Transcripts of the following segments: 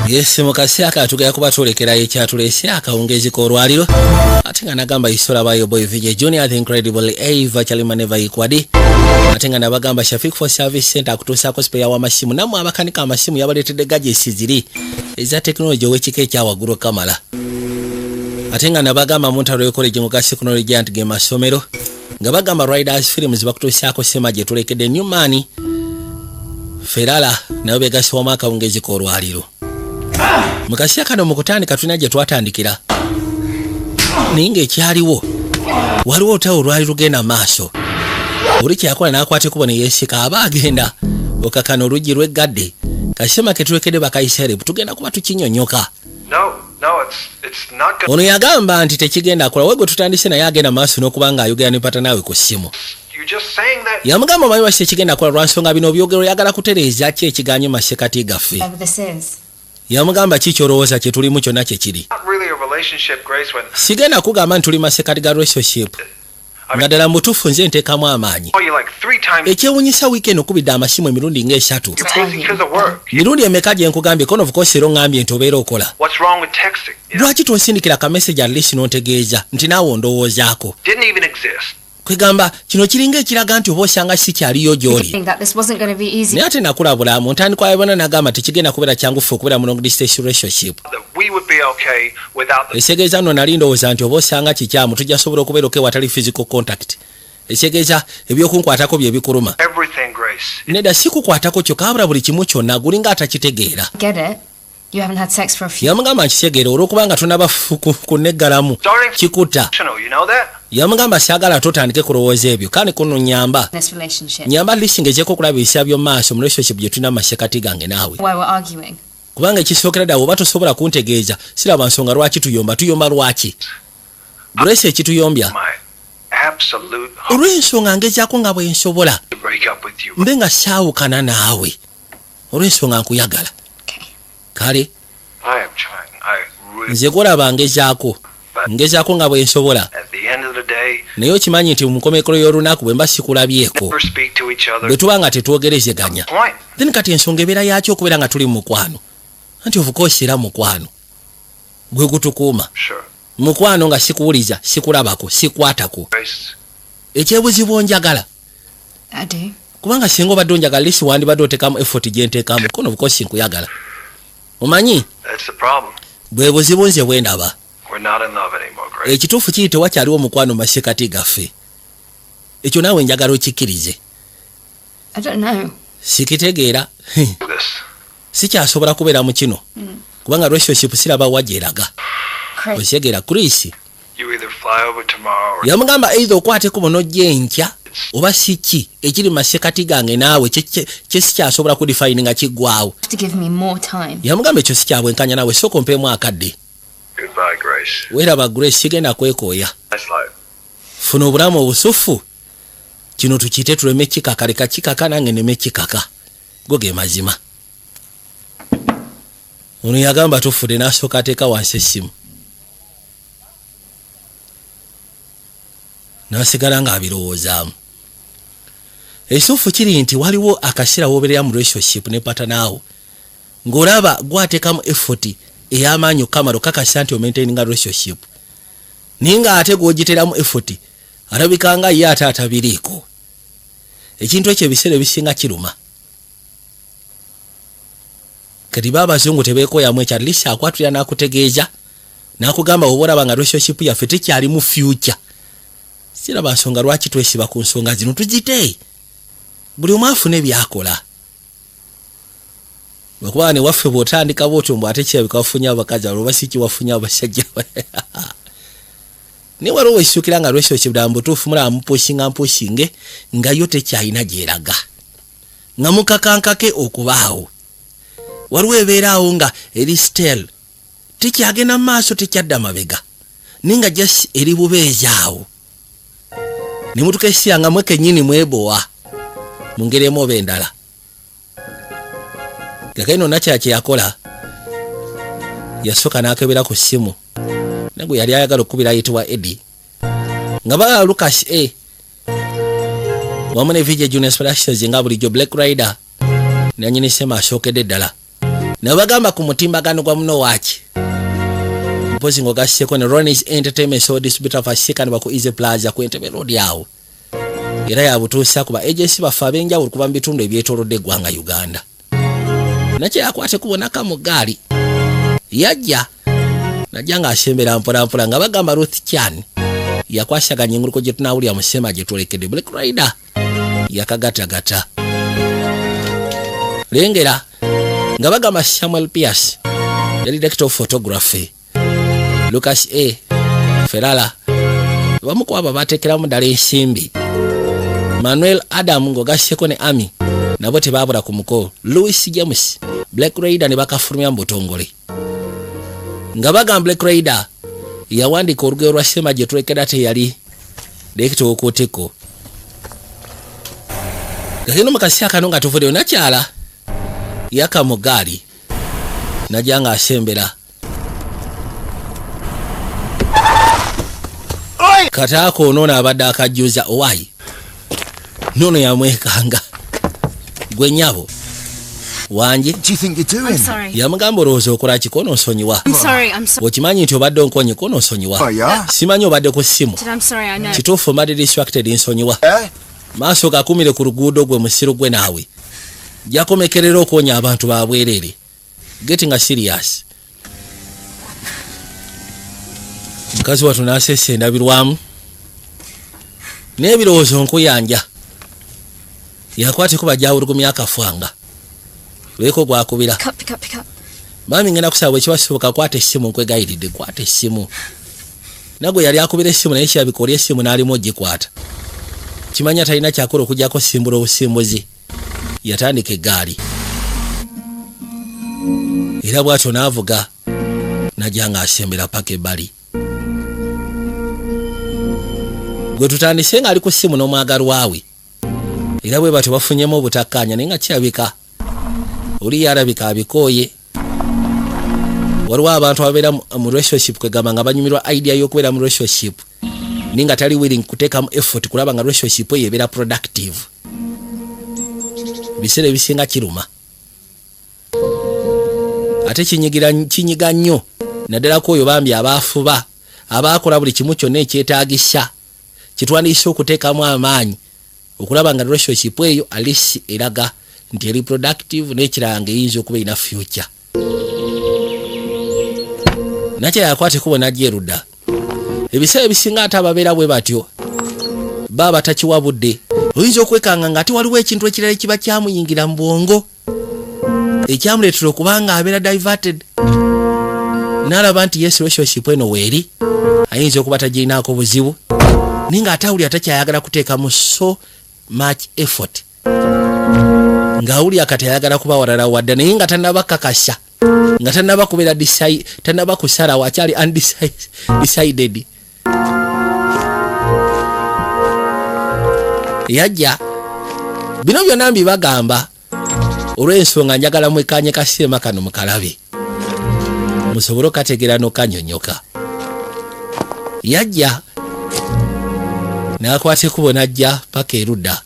Yes, mukasi akatugaya kubatolekera ekyatulese akawungezi k'olwaliro ate nga nagamba isola bayo boy VJ Junior the incredible Ava Chalima Neva Ikwadi ate nga nabagamba Shafik for Service Center akutuusaako spare w'amasimu namwe abakanika amasimu yabaletedde gadgets ziri eza technology ow'ekika ekyawaggulu Kamala ate nga nabagamba Montaro College mu technology and game masomero nga bagamba Riders Films bakutuusaako sema gye tulekedde Newman Ferala nayo begasibwamu akawungezi k'olwaliro mukasi akano mukutandika tulina gye twatandikira ninga ekyaliwo waliwo otawo olwali lugenda maaso buli kyakola n'akwata ekubo ne yeesika aba agenda okakana oluggi lw'eggadde kasema ke tulekedde bakayiserebu tugenda kuba tukinyonyoka ono yagamba nti tekigenda akola we gwe tutandise naye agenda maaso n'okuba ng'ayogera ne pata naawe ku ssimu yamugamba omanyi waki tekigenda akola lwansonga bino obyogero oyagala kutereeza ki ekiganyo masekati gaffe yamugamba ki kyolowooza kye tulimu kyonna kye kiri sigenda kugamba nti tuli masekati ga relationship nga ddala mutuufu nze nteekamu amaanyi ekyewunyisa wiikendi okubidde amasimu emirundi ng'esatu mirundi emeka gye nkugambye kono of course era oŋŋambye nti obeera okola lwaki tonsindikira ka message at least n'ontegeeza nti naawe ondowoozaako kwegamba kino kiringa ekiraga nti oba osanga si kyaliyo gy'oli naye ate nakulabula mu ntandikwa yabona nagamba tekigenda kubeera kyangufu okubeera mu long distance relationship ekigeeza nno nali ndowooza nti oba osanga kikyamu tujja sobola okubeera okewatali physical contact ekigeeza ebyokunkwatako bye bikuluma nedda sikukwatako kyokka wabula buli kimu kyonna gulinga atakitegeera yamugamba nkitegeera olw'okubanga tunaba kuneggalamu kikuta yamugamba siagala totandike kulowooza ebyo kandi kuno nyamba lisingezeeko okulabisa byo maaso mu relationship gye tulina masekati gange naawe kubanga ekisookera ddala oba tosobola kuntegeeza siraba nsonga lwaki tuyomba lwaki grace ekituyombya olw'ensonga ngezaako nga bwe nsobola mbe nga saawukana naawe olw'ensonga nkuyagala kale nze golaba ngezaako nga bwe nsobola naye okimanyi nti mu nkomekero y'olunaku bwe mba sikulabyeko bwe tuba nga tetwogerezeganya then kati ensonga ebeera yaki okubeera nga tuli mu mukwano anti of course era mukwano gwe gutukuuma mukwano nga sikuwuliza sikulabako sikwatako ekyebuzibu onjagala kubanga singa obadde onjagala lisi wandibadde oteekamu effort gye nteekamu kono of course nkuyagala omanyi bwe buzibu nze bwe ndaba ekituufu kiri tewakyaliwo mukwano masekati gaffe ekyo naawe njagala okikkirize sikitegeera sikyasobola kubeera mu kino kubanga relationship siraba wagyeraga okitegeera Chris yamugamba either okwate kubo n'ojja enkya oba siki ekiri masekati gange naawe kye sikyasobola kudefine nga kiggwawo yamugamba ekyo sikyabwenkanya naawe sooka ompeemu akadde weeraba Grace sigenda kwekooya funa obulamu obusufu kino tukiyite tuleme kikaka leka kikaka nange neme kikaka go ge mazima ono yagamba tufudde n'asooka ateeka wansi essimu n'asigala ng'abirowoozaamu ekituufu kiri nti waliwo akaseera wooberera mu relationship ne patanaawo ng'olaba gwateekamu effort ey'amaanyi okamala okakasa nti omaintaininga relationship naye nga ate gw'ogiteramu effort alabikanga ye ate atabiriiko ekintu ekyo ebiseera ebisinga kiruma kati baabazungu tebeekooyamu ekyo atlist akwatulira n'akutegeeza n'akugamba oba olaba nga relationship yaffe tekyali mu future siraba nsonga lwaki twesiba ku nsonga zino tugite buli omu afune byakola lwakuba ne waffe bw'otandika bw'otyo mbw ate kirabika wafunye abakazi abo oba siki wafunye abasajja naye waliwo weekisuukira nga relationship ddala mubutuufu mulaba mupushinge nga yo tekyalina gyeraga nga mukakankake okubaawo waliwo ebeeraawo nga eri stel tekyagenda mu maaso tekyadda mabega naye nga just eri bubeezi awo ne mutuka essiyanga mwe kennyini mwebowa mu ngeri emu oba endala gakaino nakyala kye yakola yasooka n'akebera ku ssimu nagwe yali ayagala okukubira ayitibwa Eddie nga bala Lucas wamu ne VJ Junior Splashes nga bulijjo Black Rider nanyini sema asookedde ddala nabagamba ku mutimbagano gwa muno waaki mpozi ng'ogasseko ne Ronnie's Entertainment so distributor fasika ne baku Easy Plaza ku Entebbe Road awo era yabutuusa ku ba agency baffe ab'enjawulo kuba mu bitundu ebyetoolodde eggwanga Uganda. Nakyo yakwate kubonaka mu gaali yajja najja ng'asembera mpolampola nga bagamba Ruth Chan yakwasaganya enguluko gye tunaawulira mu sema gye twolekedde Black Rider yakagatagata. Lengera nga bagamba Samuel Pierce yali director of photography, Lucas A. Ferrara bamu ku abo bateekeramu ddala ensimbi, Manuel Adam ng'ogasseko ne Ami nabo tebaabula ku muko, Louis James Black Rider ne bakafulumya mu butongole nga bagamba Black Rider yawandiika olugero lwa sema gye tulekera teyali director w'okuutiko. Gakino mu kaseera kano nga tuvuddeyo nakyala yaka mu gaali najja ng'asembera kataako ono abadde akajjuza owaayi nono yamwekanga gwe nnyabo wangi yamugamba olowooza okola ki konoosonyiwa okimanyi nti obadde onkonye konoosonyiwa simanyi obadde ku ssimu kituufu mbadde distracted nsonyiwa maaso gakumire ku luguudo gwe musiru gwe naawe jakomekerera okwonya abantu babwerere getting serious. Mukazi watu nasese endabirwamu n'ebirowoozo nkuyanja yakwate kuba jawulugumya akafwanga lweko gwakubira mami ngenda kusaba bwe kibasoboka kwata essimu nkwegayiridde kwata essimu nagwe yali akubira essimu naye kyabikoolya essimu n'alimu ogikwata kimanya talina kyakola okujjako simbula obusimbuzi yatandika eggaali era bw'atyo n'avuga najja ng'asembera paka ebbali gwe tutandise ng'ali ku ssimu n'omwagalwa we era bwe batyo bafunyemu obutakkaanya naye nga kirabika oli yalabika abikooye. Waliwo abantu ababeera mu relationship kwegamba nga banyumirwa idea y'okubeera mu relationship ninga tali willing kuteekamu effort kulaba nga relationship eyo ebeera productive. Biseera ebisinga kiruma ate kinyiga nnyo naddala ku oyo bambi abaafuba abaakola buli kimu kyonna ekyetaagisa kitwandiise okuteekamu amaanyi okulaba nga relationship eyo alisi eraga nti eri productive n'ekirala ng'eyinza okuba erina future. Nakyo yakwate kubona gyeruda ebiseera ebisinga ate ababeera bwe batyo baba takiwabudde oyinza okwekanga nga ate waliwo ekintu ekirala ekiba kyamuyingira mu bwongo ekyamuleetera okubanga abeera diverted n'alaba nti yes relationship eno weeri ayinza okuba tagirinaako buzibu naye nga atawulira takyayagala kuteekamu so much effort ng'awulira kati ayagala kuba walala wadde naye nga tannaba kakasa nga tannaba kubeera tannaba kusalawo akyali undecided. Yajja bino byonna mbibagamba olw'ensonga njagala mwekanye kaseema kano mukalabe musobole okategeera n'okanyonyoka. Yajja n'akwata ekkubo n'ajja paka erudda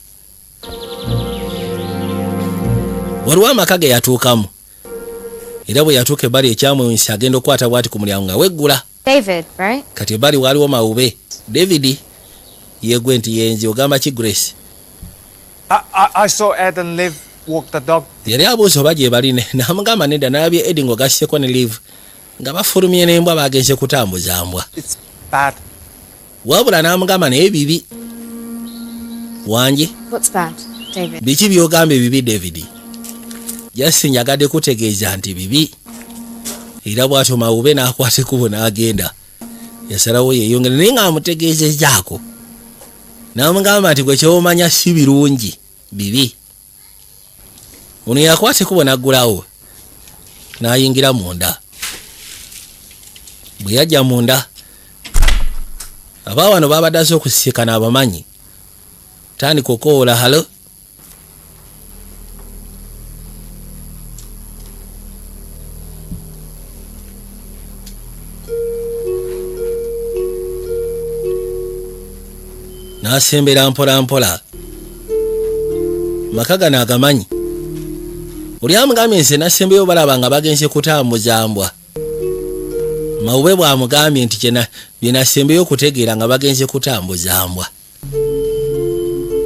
waliwo amaka ge yatuukamu era bwe yatuuka ebbali ekyamwewunyisa agenda okukwata bw'ati ku mulyango nga weggula kati ebbali waliwo mawube David yegwe nti yenzi ogamba ki Grace? I saw Ed and Liv walk the dog. Yali abuuza oba gye bali n'amugamba nedda n'alabye Ed ng'ogasseko ne Liv nga bafulumye n'embwa bagenze kutambuza mbwa. It's bad. Wabula n'amugamba naye bibi. Wangi? What's bad, David? Biki by'ogamba ebibi David? Jasi nyagadde kutegeeza nti bibi. Era bw'atyo mawube n'akwata ekkubo n'agenda. Yasalawo yeeyongera naye ng'amutegeezezaako. N'amugamba nti gwe ky'omanya si birungi bibi. Ono yakwata ekkubo n'aggulawo n'ayingira munda. Bwe yajja munda abawano babaddaze okusisikana abamanyi tandika okoola halo n'asembera mpola mpola maka gano agamanyi Uli amugambye nze nasembeyo balaba nga bagenze kutambuza mbwa. Mawube bw'amugambye nti bye nasembeyo kutegeera nga bagenze kutambuza mbwa.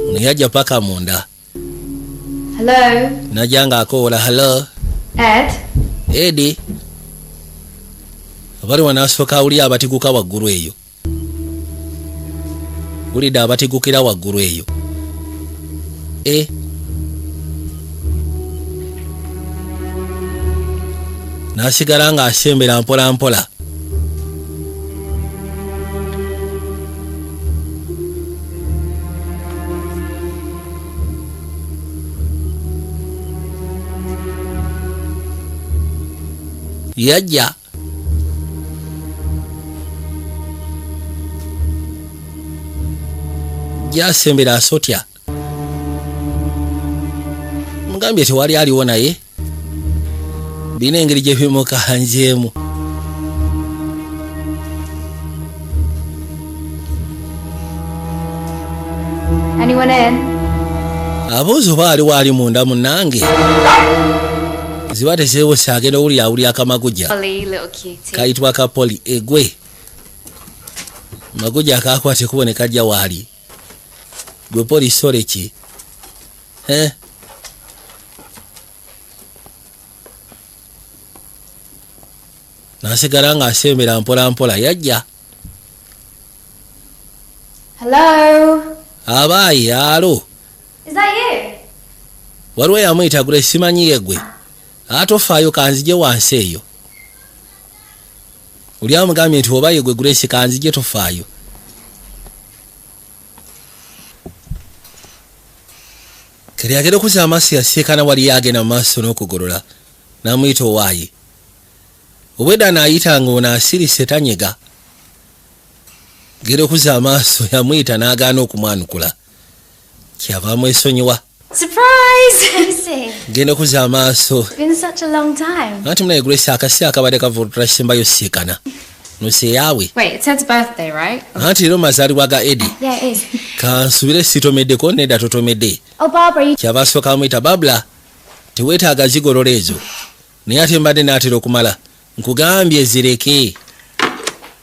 Ono yajja paka munda. Hello? Najja ng'akoola hello. Ed? Eddie. Abali wanasooka uli abatiguka waggulu eyo. Ulidde abatigukira waggulu eyo. Nasigala ng'asembera mpola mpola. Yajja. Jasembera asotya. Mugambye tewali aliwo naye. Bina engeri gye bimukanzeemu. Anyone in? Abuuza oba aliwo ali munda munnange. Ziba tezeewose agenda owuli akamaguja. Polly, little cutie. Kayitibwa kapoli egwe. Maguja akakwate kuboneka jja waali. Gwe poli sole ki? Nasigala ng'asembera mpola mpola yajja. Hello? Abaayi alo. Is that you? Waliwo yamuyita gule simanyi yegwe. Atofaayo kanzije wansi eyo. Uli amugambye nti oba yegwe Grace kanzije tofaayo. Kali agenda okuza amaaso yasiikana wali agenda mu maaso n'okugolola. N'amuyita owaayi. Obwedda n'ayita ng'ono asirise tanyega. Genda okuza amaaso yamuyita n'agaana okumwanukula. Kyava amwesonyiwa. Surprise! Genda okuza amaaso. It's been such a long time. Anti munaye Grace akasi akabadde kavudutula kisembayo siikana. Nose yaawe. Wait, it's Ed's birthday, right? Anti leero mazaalibwa ga Eddie. Yeah, it is. Kansubire sitomeddeko nedda totomedde. Oh, Barbara, you... Kyava asooka amuyita Babula. Teweetaaga zigolola ezo. Naye ate mbadde n'atera okumala. Nkugambye zireke.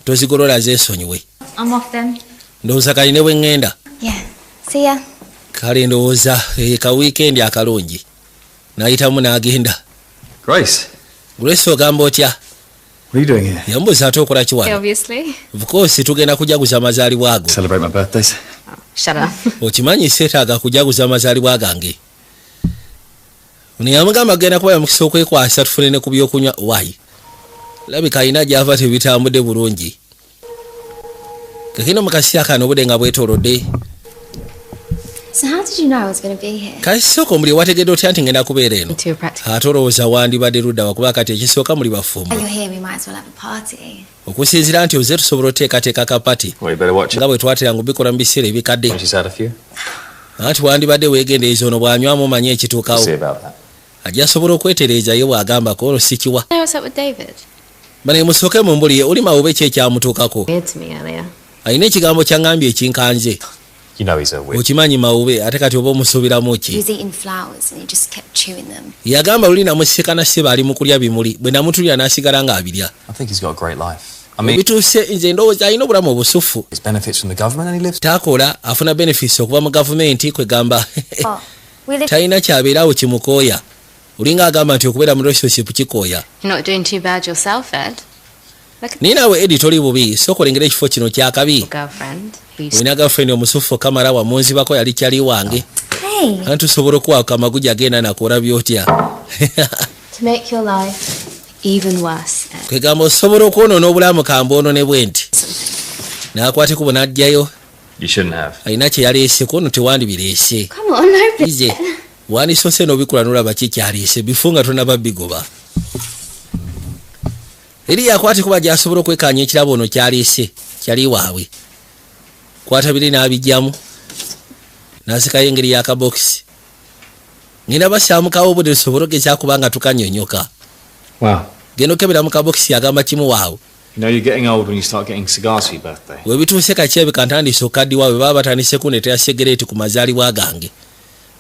Tozigolola zeesonyiwe. I'm off then. Ndowooza kaline bwe ŋŋenda. Yeah. See ya. Kale ndowooza ka wiikendi akalungi. N'ayitamu n'agenda. Grace, Grace ogamba otya? what are you doing here? Yambuuza ate okola ki wano? Obviously. Of course tugenda kujaguza amazaalibwa ago. Celebrate my birthdays. Shut up. Okimanyi seetaaga kujaguza amazaalibwa gange. Ono yamugamba agenda kuba yamukisa okwekwasa tufune ne ku byokunywa waayi. Labika alina gy'ava tebitambudde bulungi. Kakino mu kaseera kano obudde nga bwetoolodde. So how did you know I was going to be here? Kasooka muli wategedde otya nti ngenda kubeera eno? Too practical. Ate olowooza wandibadde ludda wakuba kati ekisooka muli bafumbo. While you're here, we might as well have a party. Okusinziira nti oze tusobola oteekateeka kapati. Well, you better watch it. Nga bwe twateranga obikola mu biseera ebikadde. When she's had a few. Anti wandibadde weegendereza ono bw'anywamu omanye ekituukawo. See about that. Ajja asobola okwetereeza ye bw'agambako ono si kiwa. Hey, what's up with David? Bane musooke mu mbuli ye oli mawube ki ekyamutuukako. Weird to me earlier. Alina ekigambo kyangambye ekinkanze. You know he's a witch. Okimanyi mawube ate kati oba omusuubiramu He ki? was eating flowers and he just kept chewing them. Yagamba luli namusikana sseba ali mu kulya bimuli bwe namutulira n'asigala ng'abirya. I think he's got a great life. I mean, Bituuse nze ndowooza alina obulamu obusufu. his benefits from the government and he lives. Takola afuna benefits okuva mu gavumenti kwegamba Oh, we live... talina kyabeerawo kimukooya. Olinga agamba nti okubeera mu relationship kikooya. You're not doing too bad yourself, Ed. Look at Naye naawe Eddie toli bubi sooka olengera ekifo kino kyakabi. your girlfriend. Who used Olina girlfriend omusufu kamala wamunzibako yali kyali wange. Hey! Anti tusobola okuwaako amaguja agenda nakola byotya. To make your life even worse, Ed. Kwegamba osobola okwonoona obulamu kamboonone bwe nti. N'akwateko bwe n'ajjayo You shouldn't have. alina kye yaleeseko ono tewandibireese. Come on, open Ize it. wandisoose n'obikula n'olaba ki kyaleese bifu nga tonaba bigoba. Eri yakwate kuba gy'asobola okwekkaanya ekirabo ono kyaleese kyali waabwe. Kwata biri n'abijjamu n'asikayo engeri y'akabokisi. Ngenda basaamukawo obudde tusobole okugezaako kuba nga tukanyonyoka. Wow. Genda okebera mu kabokisi yagamba kimu waawe. You know you're getting old when you start getting cigars for your birthday. We bituuse kakyebe kantandise okaddiwa bwe baba batandise kundeetera sigareeti ku mazaalibwa gange.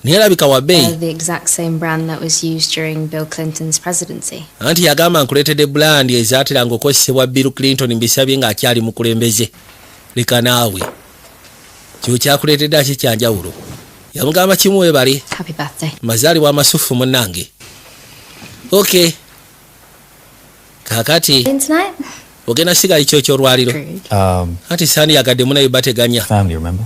niyalabika wa bbeeyi The exact same brand that was used during Bill Clinton's presidency. anti yagamba nkuleetedde bulandi ezaateranga okukozesebwa Bill Clinton mbisabye ng'akyali mukulembeze leka naawe kyo kyakuleetedde aki kyanjawulo yamugamba kimu webale Happy birthday. mazaalibwa amasufu munnange okay kakati Tonight? ogenda sigayo kyolwaliro anti saani yagadde munaye bateganya Family, remember?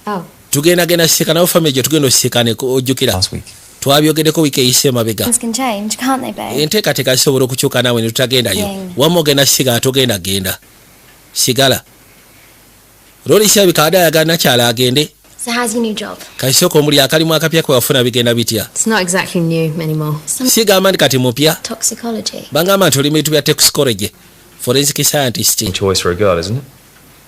Oh. tugenda sika nawo family gye tugenda osikane ojjukira Last week. twabyogeddeko wiiki eyise emabega Things can change, can't they, babe? enteekateeka zisobola okukyuka naawe ne tutagendayo Yeah. wamma ogenda sigala togenda genda sigala loli kyabika ada ayagala nakyala agende So how's your new job? kasooka omuli akalimu akapya kwe wafuna bigenda bitya It's not exactly new anymore. sigamba ndi kati mupya Toxicology? bangamba nti oli mu bintu bya toxicology forensic scientist Choice for a girl, isn't it?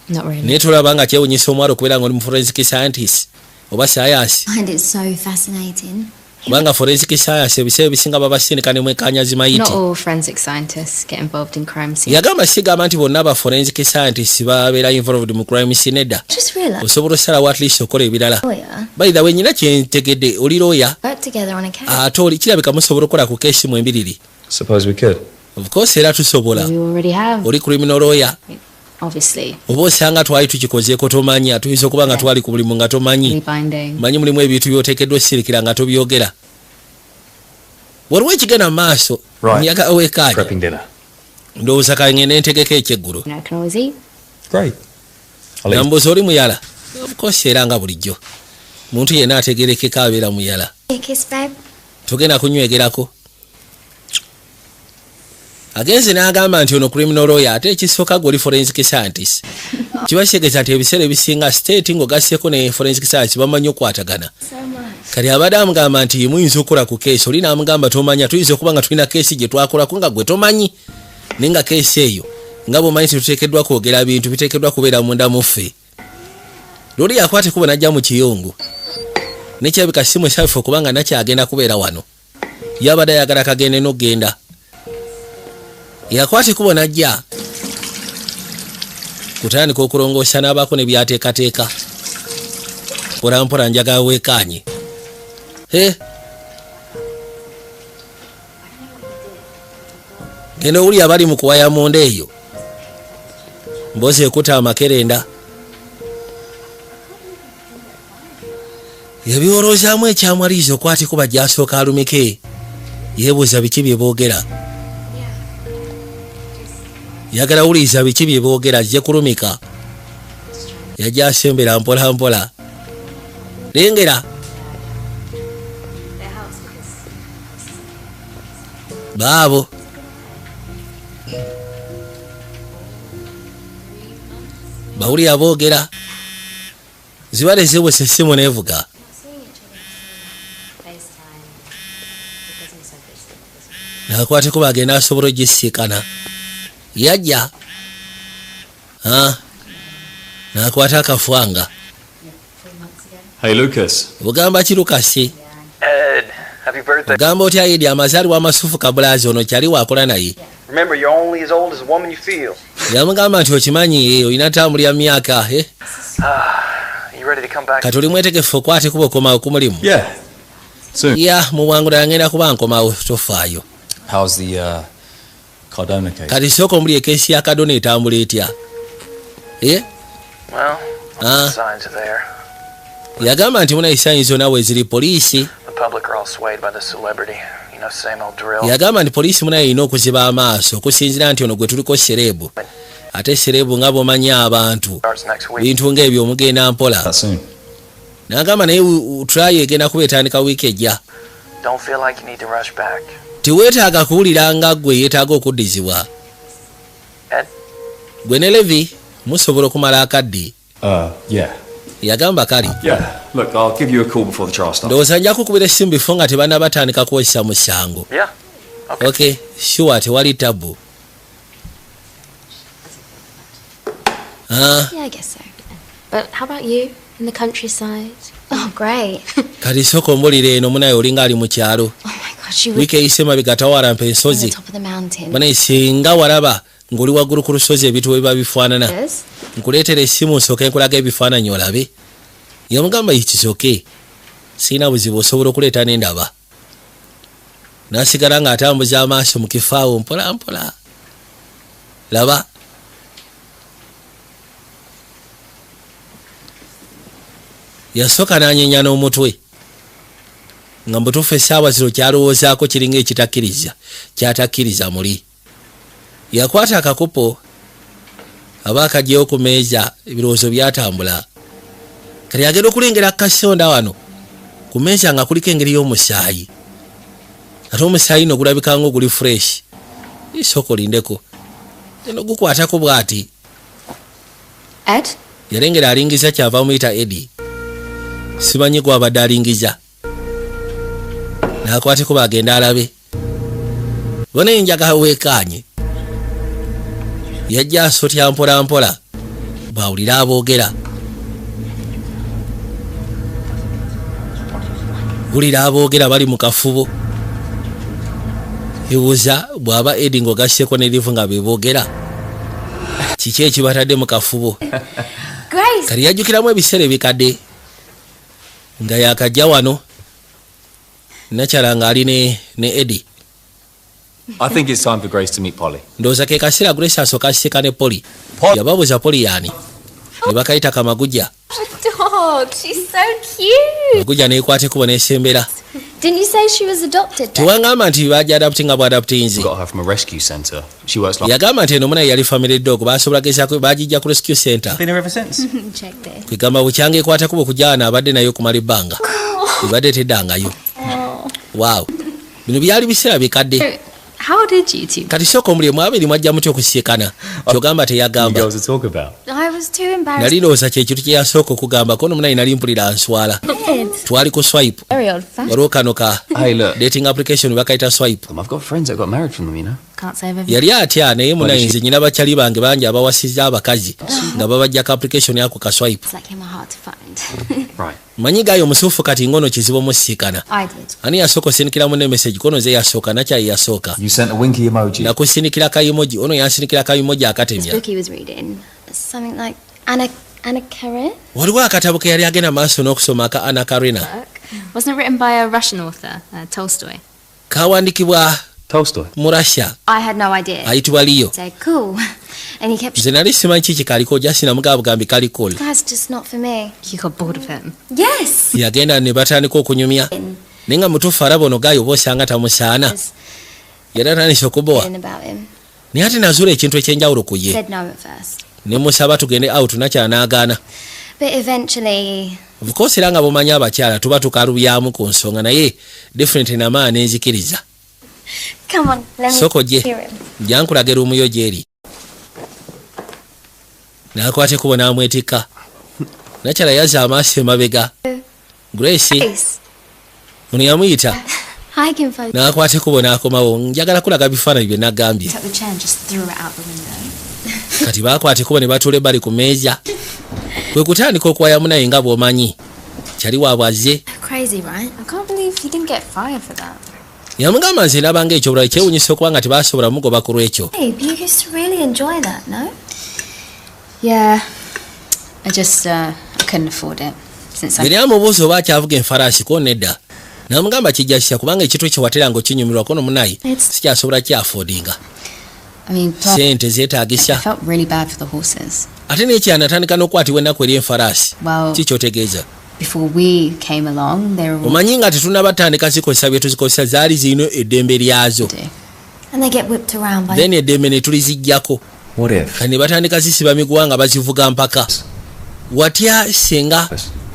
Not really. naye tolaba nga kyewunyisa omwalo okubeera nga oli mu forensic scientist oba sayansi I find it so fascinating. kubanga forensic science ebiseera ebisinga babasindika ne mwekanyazi Not mayiti all forensic scientists get involved in crime scenes. yagamba sigamba nti bonna ba forensic scientist babeera involved mu crime scene edda Just realised. osobola osalawo at least okola ebirala Lawyer by the way nyina kyentegedde oli looya work together on a case. ate oli kirabika musobola okukola ku keesi mu embiriri Suppose we could. of course era tusobola We already have. oli criminal lawyer Obviously. oba osanga twali tukikozeeko tomanya tuyinza okuba nga twali ku mulimu nga tomanyi Rebinding. manyi mulimu ebintu byoteekeddwa osirikira nga tobyogera waliwo ekigenda mu maaso Right. nyaga weekaaja Prepping dinner. ndowooza kangende ntegeko ekyeggulo You know, I can always eat. Great. I'll let you. nambuuza oli muyala of course era nga bulijjo muntu yenna ategerekeko abeera muyala A kiss, babe. togenda kunywegerako agenze n'agamba nti ono criminal lawyer ate ekisooka gwe oli forensic scientist kiba kitegeeza nti ebiseera ebisinga state ng'ogasseeko ne forensic science bamanyi okwatagana So much. kati abadde amugamba nti muyinza okukola ku keesi oli n'amugamba tomanya tuyinza okuba nga tulina keesi gye twakolako nga gwe tomanyi naye nga keesi eyo nga bw'omanyi tetuteekeddwa kwogera bintu biteekeddwa kubeera munda muffe loli yakwate kuba najja mu kiyungu nekyabika si musaafu kubanga nakyagenda kubeera wano yabadde ayagala kagende n'okgenda yakwate kuba najja kutandika okulongoosa n'abaako ne byateekateeka mpolampola njagala weekaanye genda owuli abali mu kuwaya munda eyo mboozi ekuta amakerenda yabiwoloozaamu ekyamwaliiza okwati kuba gyasooka alumike yeebuuza biki bye boogera yagala wuliriza biki bye boogera ajje kulumika yajja asembera mpola mpola lengera baabo bawulira boogera zibale zewesa essimu neevuga nakwateko bagenda asobola ogisiikana yajja nakwata akafwanga Hey, Lucas. bugamba ki lukasi Ed, happy birthday. ogamba otya yedi amazaalibwa amasufu kabulaazi ono kyali waakola naye Remember, you're only as old as the woman you feel. yamugamba nti okimanyi olina tambulya myaka You ready to come back? kati oli mwetegefu okwate kuba okomawo ku mulimu Yeah. Soon. ya mu bwangu ddala ngenda kuba nkomawo tofaayo How's the Cardona case? kati sooka omuli ekeesi ya kadona etambula etya Well, Ah. signs are there. yagamba nti muna esaanyi zonna we ziri poliisi The public are all swayed by the celebrity. You know, same old drill. yagamba nti poliisi munayo erina okuziba amaaso okusinziira nti ono gwe tuliko serebu ate serebu nga bw'omanyi abantu Starts next week. bintu ng'ebyo omugenda mpola That soon. nagamba naye tulayo egenda kuba etandika wiiki ejja Don't feel like you need to rush back. tiweetaaga kuwulira nga ggwe yeetaaga okuddizibwa Ed, gwe ne levi musobola okumala akadde Yeah. yagamba kali Yeah. Look, I'll give you a call before the trial starts. ndowooza nja kukubira essimu bifo nga tebanna batandika kukozesa musango yeah. Okay. okay sure tewali tabu Yeah, I guess so. But how about you? In the countryside? Oh, great. kati sooka ombulira eno munaye olinga ali mu kyalo Oh my gosh, you were wiiki eyise mabega tawalampa on the ensozi top of the mountain. banaye singa walaba ng'oli waggulu ku lusozi ebintu bwe biba bifaanana Yes? nkuleetera essimu nsooke nkulaga ebifaananyi olabe yamugamba ikisoke sina buzibu osobola okuleeta n'endaba. N'asigala ng'atambuza amaaso mu kifaawo mpola mpola. Laba. Yasooka n'anyenya n'omutwe. Nga mbutuufu essaawa zino kyalowoozaako kiringa ekitakkiriza. Kyatakkiriza muli. Yakwata akakopo. Aba akaggyeyo ku meeza ebirowoozo byatambula. Kati agenda okulengera kasonda wano. Ku meeza nga kuliko engeri y'omusaayi. Ate omusaayi no gulabika ng'oguli fresh. Isoko lindeko. Eno gukwatako bw'ati. Ed? Yalengera alingiza kyava muyita Eddie. Simanyi gwabadde alingiza. N'akwateko bagenda alabe. Bona enjaga weekaanye. Yajja asotya mpola mpola. Bawulira aboogera. Wulira aboogera bali mu kafubo. Ebuuza bw'aba Eddie ng'ogasseko ne livu nga beeboogera. Kiki ekibatadde mu kafubo? Grace! Kati yajjukiramu ebiseera ebikadde. Nga yakajja wano. Nakyala ng'ali ne Eddie. I think it's time for Grace to meet Polly. Ndowooza ke kaseera Grace asooka aseka ne Polly. Yababuuza Polly yaani. Ne bakayita Kamagujja. Dog, she's so cute. Magujja n'ekwateko n'esembera. Didn't you say she was adopted then? Tewangamba nti bajja adaptinga bwadaptinzi. Got her from a rescue centre. She works like. Yagamba nti eno munaye yali family dog basobola gezaako bagijja ku rescue center. Been here ever since. Check this. Kwegamba bukyanga ekwatako bwe kujjaana abadde nayo kumala ebbanga. Ebadde teddangayo. Wow. Bino byali biseera bikadde. How did you two? Kati sooka omuli mwabiri mwajja mutya okusiekana. Kyogamba You teyagamba. girls to talk about. I was too embarrassed. Nali ndowooza kye kintu kye yasooka okugamba ko nomunaye nali mpulira nswala. Twali ku swipe. Very old fashioned. Waliwo kano ka Hey, look. dating application bakayita swipe. I've got friends that got married from them, you know. Can't say I've ever. Yali atya naye munaye nze nyina bakyali bange bangi abawasizza abakazi nga babajjako application yako ka swipe. It's like him hard to find. Right. Manyi gayo musuufu kati ngono kizibu omusiikana. I did. Ani yasooka osindikiramu ne message kono ze yasooka nakyayi yasooka. You sent a winky emoji. Nakusindikira ka emoji ono yansindikira ka emoji This akatemya. book he was reading. Something like Anna Karenina. Waliwo akatabo ke yali agenda maaso n'okusoma aka Anna Karenina. Wasn't it written by a Russian author, Tolstoy? Kawandiikibwa Tolstoy. mu Russia I had no idea. ayitibwa Leo. So cool. And he kept. Nze nali simanyi kiki kaliko just namugamba bugambi kaliko. That's just not for me. You got bored of him. Yes. Yagenda ne batandika okunyumya. Naye nga mutuufu alaba ono gayo oba osanga tamusaana. Yali atandise okubowa. About him. Naye ate nazuula ekintu ekyenjawulo ku ye. Said no at first. Ne musaba tugende out nakyala n'agaana. But eventually. Of course era nga bumanyi abakyala tuba tukalubyamu ku nsonga naye definitely namaana nenzikiriza. Come on, let me Soko gye. hear him. Jankulage rumuyo gyeri. N'akwata ekkubo n'amwetikka. Nakyala yazza amaaso emabega. Grace. Grace. Ono yamuyita. Hi, Kinfo. N'akwata ekkubo n'akomawo. Njagala kulaga bifaananyi bye nagambye. Took the chair and just threw it out the window. Kati baakwata ekkubo ne batuula ebbali ku meeza. Kwe kutandika okuwaya munaye nga bw'omanyi. Kyali waabwazze. Crazy, right? I can't believe you didn't get fired for that. Yamugamba nze ndabanga ekyobulabe kyewunyisa okuba nga tebaasobola mugoba ku lwekyo. Babe, you used to really enjoy that, no? Yeah. I just, I couldn't afford it. Since Yali amubuuza oba akyavuga enfalaasi ko nedda. N'amugamba kijja kisa kubanga ekintu ekyo wateranga okinyumirwa kono munaye sikyasobola kyafoodinga. I mean, plus, Sente I zeetaagisa. felt really bad for the horses. Ate n'ekyana atandika n'okukwatibwa ennaku eri enfalaasi. Well, Kikyotegeeza. before we came along, they were all Omanyi nga tetunnabatandika zikozesa bye tuzikozesa zaali zirina eddembe lyazo. And they get whipped around by. Then eddembe ne tuliziggyako. What if? Kati ne batandika zisiba miguwa nga bazivuga mpaka. Watya senga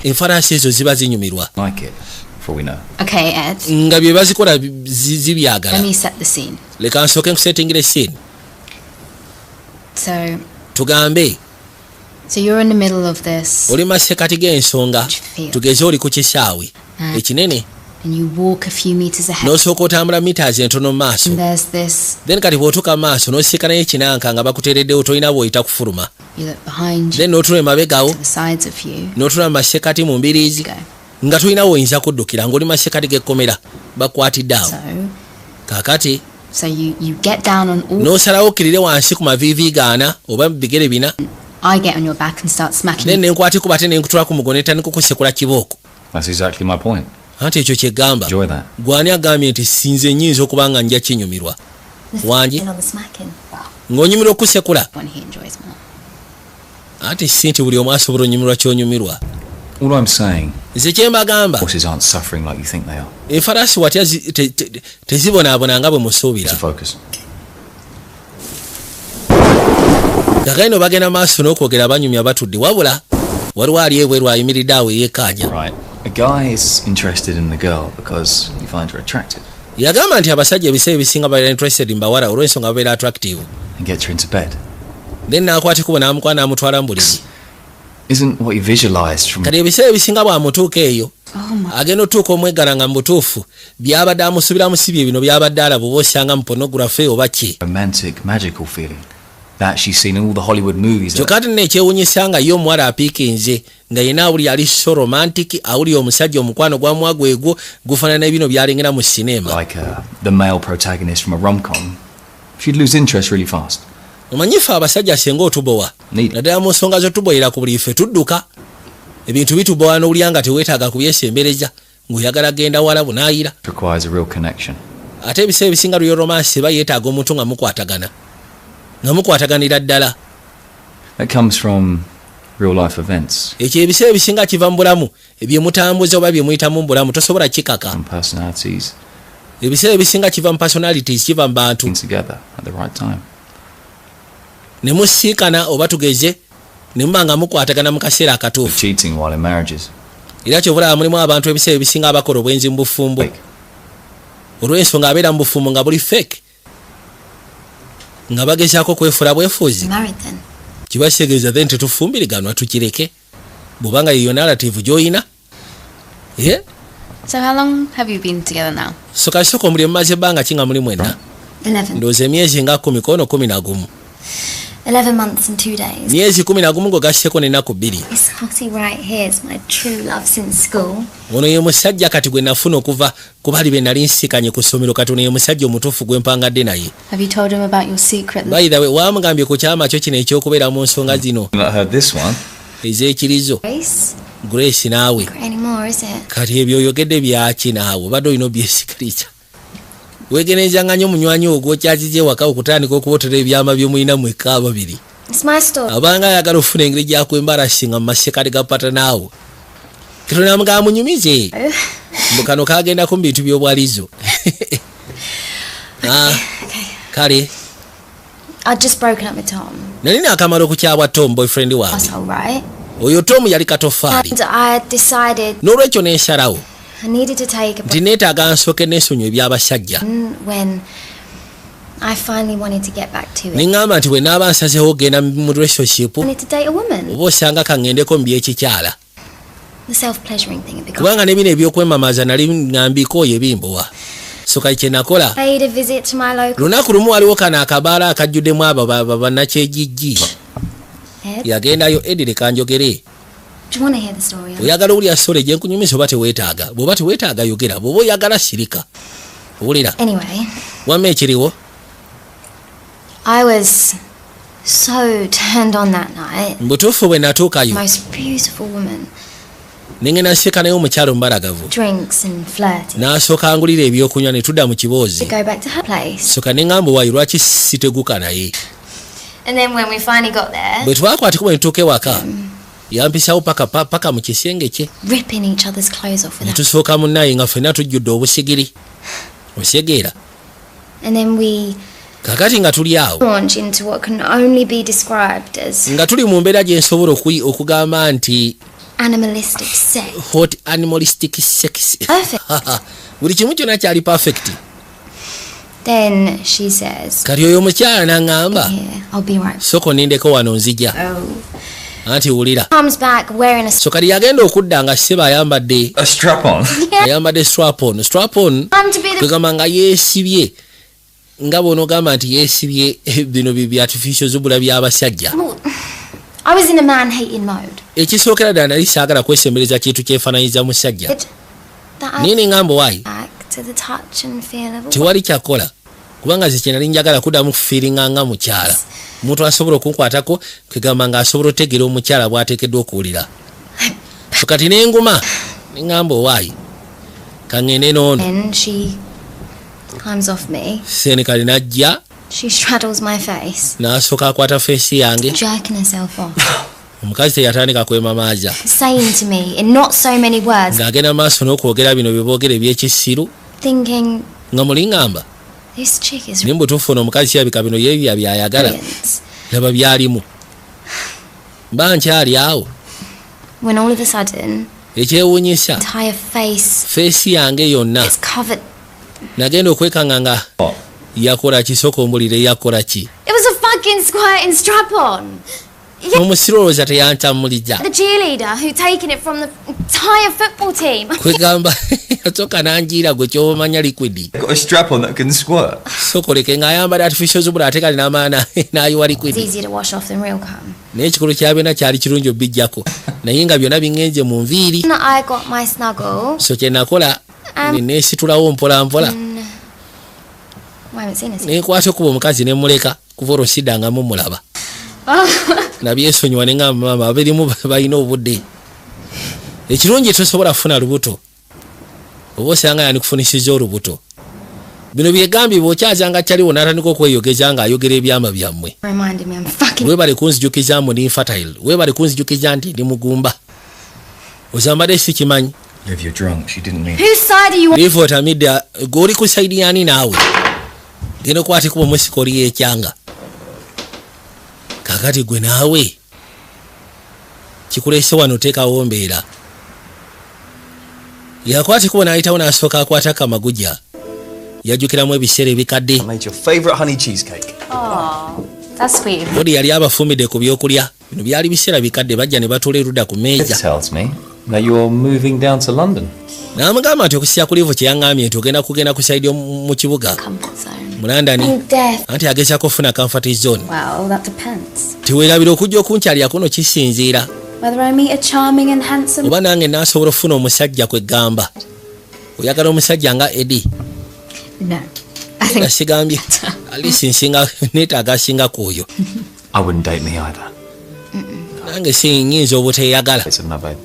enfalaasi ezo ziba zinyumirwa. Like it, for we know. Okay, Ed. Nga bye bazikola Let zibyagala. me set the scene. Leka nsooke nkusetingire scene. So Tugambe you're in the middle of this, oli masekati g'ensonga. Tugeze oli ku kisaawe ekinene. and you walk a few meters ahead. N'osooka otambula meters entono mu maaso. And there's this. Then kati bw'otuuka mu maaso n'osisikanayo ekinanka nga bakuteereddewo tolina bw'oyita kufuluma. You look behind you, Then n'otula emabegawo to the sides of you. n'otula mu masekati mu mbiriizi Go. nga tolina woyinza kuddukira ng'oli masekati g'ekkomera bakwatidde awo. So Kaakati you get down on all. n'osalawo okkirire wansi ku maviivi gaana oba bigere bina. I get on your back and start smacking Then you. nenkwatikuba ate nenkutula ku mugono etandika okukusekula kibooko. That's exactly my point. Anti ekyo kyegamba. Enjoy that. Gwani agambye nti sinze nnyinza okuba nga nja kinyumirwa. Wangi And on the smacking. ng'onyumirwa okusekula. One he enjoys more. Ati si nti buli omu asobola onyumirwa ky'onyumirwa. All I'm saying, Nze kye mbagamba horses aren't suffering like you think they are. enfalaasi watya tezibonaabona nga bwe musuubira. To focus. Gagaino bagenda maaso n'okwogera banyumya batudde wabula waliwo ali ebweru ayimiridde awo yeekaanya. Right. A guy is interested in the girl because he finds her attractive Yagamba nti abasajja ebiseera ebisinga babeera interested mu bawala olw'ensonga babeera attractive. and gets her into bed. Then n'akwata ekkubo n'amukwana n'amutwala mu buliri. Isn't what he visualized from Kati ebiseera ebisinga bw'amutuuka eyo Oh my. agenda otuuka omwegala nga mu butuufu byabadde amusubiramu si bye bino byabadde alaba oba osanga mu pornography oba ki. romantic, magical feeling that she's seen in all the Hollywood movies. Kyokka ate nekyewuunyisa nga ye omuwala apiikinze nga yenna awuli ali so romantic awuli omusajja omukwano gwamuwa gwegwo gufaanana bino byalengera mu sinema. Like the male protagonist from a rom-com. She'd lose interest really fast. Omanyifu abasajja singa otubowa Need. naddala mu nsonga zotuboyera ku buli ffe tudduka ebintu bitubowa n'owulya nga teweetaaga kubyesembereza ng'oyagala genda wala bunaayira. It requires a real connection. Ate ebiseera ebisinga lyo romansi eba yeetaaga omuntu nga mukwatagana nga mukwataganira ddala. That comes from real life events Ekyo ebiseera ebisinga kiva mu bulamu bye mutambuza oba bye muyitamu mu bulamu tosobola kikaka. and personalities Ebiseera ebisinga kiva mu personalities kiva mu bantu being together at the right time. ne musiikana oba tugeze ne muba nga mukwatagana mu kaseera akatuufu. Cheating while in marriages. Era kyobulaba mulimu abantu ebiseera ebisinga abakola obwenzi mu bufumbo Fake. olw'ensonga abeera mu bufumbo nga buli fake nga bagezaako kwefuula bwefuuzi. Married then. Kiba kitegeeza then tetufumbiriganwa tukireke bw'obanga yeyo narrative gy'oyina. So how long have you been together now? So kasooka omuli mumaze ebbanga ki nga muli mwenna? 11. Ndowooza emyezi nga 10 kono 11. 11 months and 2 days. Myezi 11 ng'ogasseko n'ennaku 2. This Hottie right here is my true love since school. Ono ye musajja kati gwe nafuna okuva ku bali be nali nsikanye ku ssomero kati ono ye musajja omutuufu gwe mpangadde naye. Have you told him about your secret? By the way wamugambye ku kyama kyo kino ekyokubeera mu nsonga zino I've not heard this one. ez'ekirizo. Grace? Grace naawe Anymore, is it? kati ebyo oyogedde byaki naawe obadde olina obyesikiriza weegenezanga nnyo munywanyi ogwokyazize waka okutandika okubootera ebyama byomulina mwekka ababiri It's my story. abanga ayagala ofuna engeri gyakwembarasinga mu masekati ga pata naawe ketonamugamba munyumize mbukano kagendako mu bintu by'obwalizo. Kale I'd just broken up with Tom. nali naakamala okukyabwa Tom boyfriend wange Asshole, right? oyo Tom yali katofaali And I had decided n'olwekyo nensalawo I needed to take a nti neetaaga nsooke nensonyiwa ebyabasajja break when I finally wanted to get back to it. neŋŋamba nti bwe naaba nsazeho okgenda mu relationship I wanted to date a woman. oba osanga kaŋŋendeko mu byekikyala The self-pleasuring thing had become. kubanga ne bino ebyokwemamaza nali ŋŋambiko oyo ebimbowa so kati kye nakola Paid a visit to my local lunaku lumu waliwo kano akabaala akajjuddemu abo bannakyegijji head. yagendayo Edi leka njogere Do you want to hear the story? oyagala owulira sole gye nkunyumisa oba teweetaaga bw'oba teweetaaga yogera bw'oba oyagala sirika owulira Anyway, wamma ekiriwo I was so turned on that night. mbutuufu bwe natuukayo Most beautiful woman. ne ngenda nseka naye omukyalo mbalagavu Drinks and flirting. n'asooka angulira ebyokunywa ne tudda mu kiboozi To go back to her place. soka ne ŋŋamba waayi lwaki siteguka naye And then when we finally got there, bwe twakwatiko bwe nituuka ewaka yampisawo paka mu kisenge kye ripping each other's clothes off with ne that. tusooka munnaye nga ffenna tujjudde obusigiri osegeera And then we kakati nga tuli awo launch into what can only be described as nga tuli mu mbeera gye nsobola okugamba nti animalistic sex. hot animalistic sex Perfect. buli kimu kyonna kyali perfect Then she says, kati oyo omukyala n'aŋŋamba "Here, I'll be right." soko nindeko wano nzija Oh. anti wulira Comes back wearing a so kati yagenda okudda nga sseba ayambadde A strap on. ayambadde strap on I'm to be the kwegamba nga yeesibye nga bw'onoogamba nti yeesibye bino bye artificial zubula by'abasajja I was in a man-hating mode. ekisookera ddala nali saagala kwesembereza kintu kyefaananyiza musajja That I naye neŋŋamba waayi back to the touch and feel of a tewali kyakola kubanga ze kye nali njagala kuddamu kufiiringa nga mukyala omuntu asobola okunkwatako kwegamba nga asobola otegeera omukyala bw'ateekeddwa okuwulira so kati n'enguma Ng'amba owaayi kaŋŋende noono. And she climbs off me. Ssenekali n'ajja She straddles my face, n'asooka akwata feesi yange. jerking herself off, Omukazi teyatandika kwemamaaza saying to me in not so many words, ng'agenda maaso n'okwogera bino bye boogera eby'ekisiru thinking, nga muli ng'amba this chick is naye mu butuufu ono omukazi kirabika bino yebya by'ayagala. brilliant. Laba byalimu mba nkyali awo. When all of a sudden, Ekyewuunyisa entire face feesi yange yonna is covered. nagenda okwekanga nga yakola kisoko ombulire yakola ki. It was a fucking squirting strap-on. Omusiro olowooza teyantamulija The cheerleader who'd taken it from the entire football team. kwegamba yasooka nanjiira gwe kyobamanya liquidi Got a strap on that can squirt. sokoleke ng'ayambala artificial zubula ate kali n'amaana n'ayiwa It's liquidi. easier to wash off than real cum. Naye ekikulu kya byonna kyali kirungi obijjako naye nga byonna biŋŋenje mu nviiri. When I got my snuggle, So kye nakola neesitulawo mpolampola I haven't seen it. nenkwata okuba omukazi nemuleka kuva olwo siddangamu mulaba. Nabyesonyiwa ne ngamba maama abirimu balina obudde. Ekirungi tosobola kufuna lubuto oba osanga yanikufunisizza olubuto. Bino byegambibwa okyazanga kyaliwo n'atandika okweyogeza ng'ayogera ebyama byammwe. Reminded me I'm fucking. Weebale kunzijukiza mbu ndi infertile, weebale kunzijukiza nti ndi mugumba. Ozambadde sikimanyi. If you're drunk, she didn't mean. Whose side are you on? Livu otamidde gweoli ku sayidi yani naawe. Genda okwata kuba omusika oli yekyanga. Kakati gwe naawe kikuleese wano teekawo mbeera. Yakwata kuba n'ayitawo n'asooka akwata kamaguja. Yajjukiramu ebiseera ebikadde. I made your favourite honey cheesecake. That's sweet. Bodi yali abafumbidde ku byokulya. Bino byali biseera bikadde bajja ne batuula erudda ku It meeza. tells me that you're moving down to London. N'amugamba nti okusiya ku Livu kye yaŋŋambye nti ogenda kugenda ku sayidi mu kibuga Comfort zone. mu London. Death. Anti agezaako okufuna comfort zone. Well, that depends. Tiweerabira okujja okunkyalirako no kisinziira. Whether I meet a charming and handsome. Oba nange naasobola okufuna omusajja kweggamba. Oyagala omusajja nga Eddie. No. I think. Yasigambye alisi nsinga neetaaga asinga ku oyo. I wouldn't date me either. Nange sinyinza obuteeyagala It's my babe.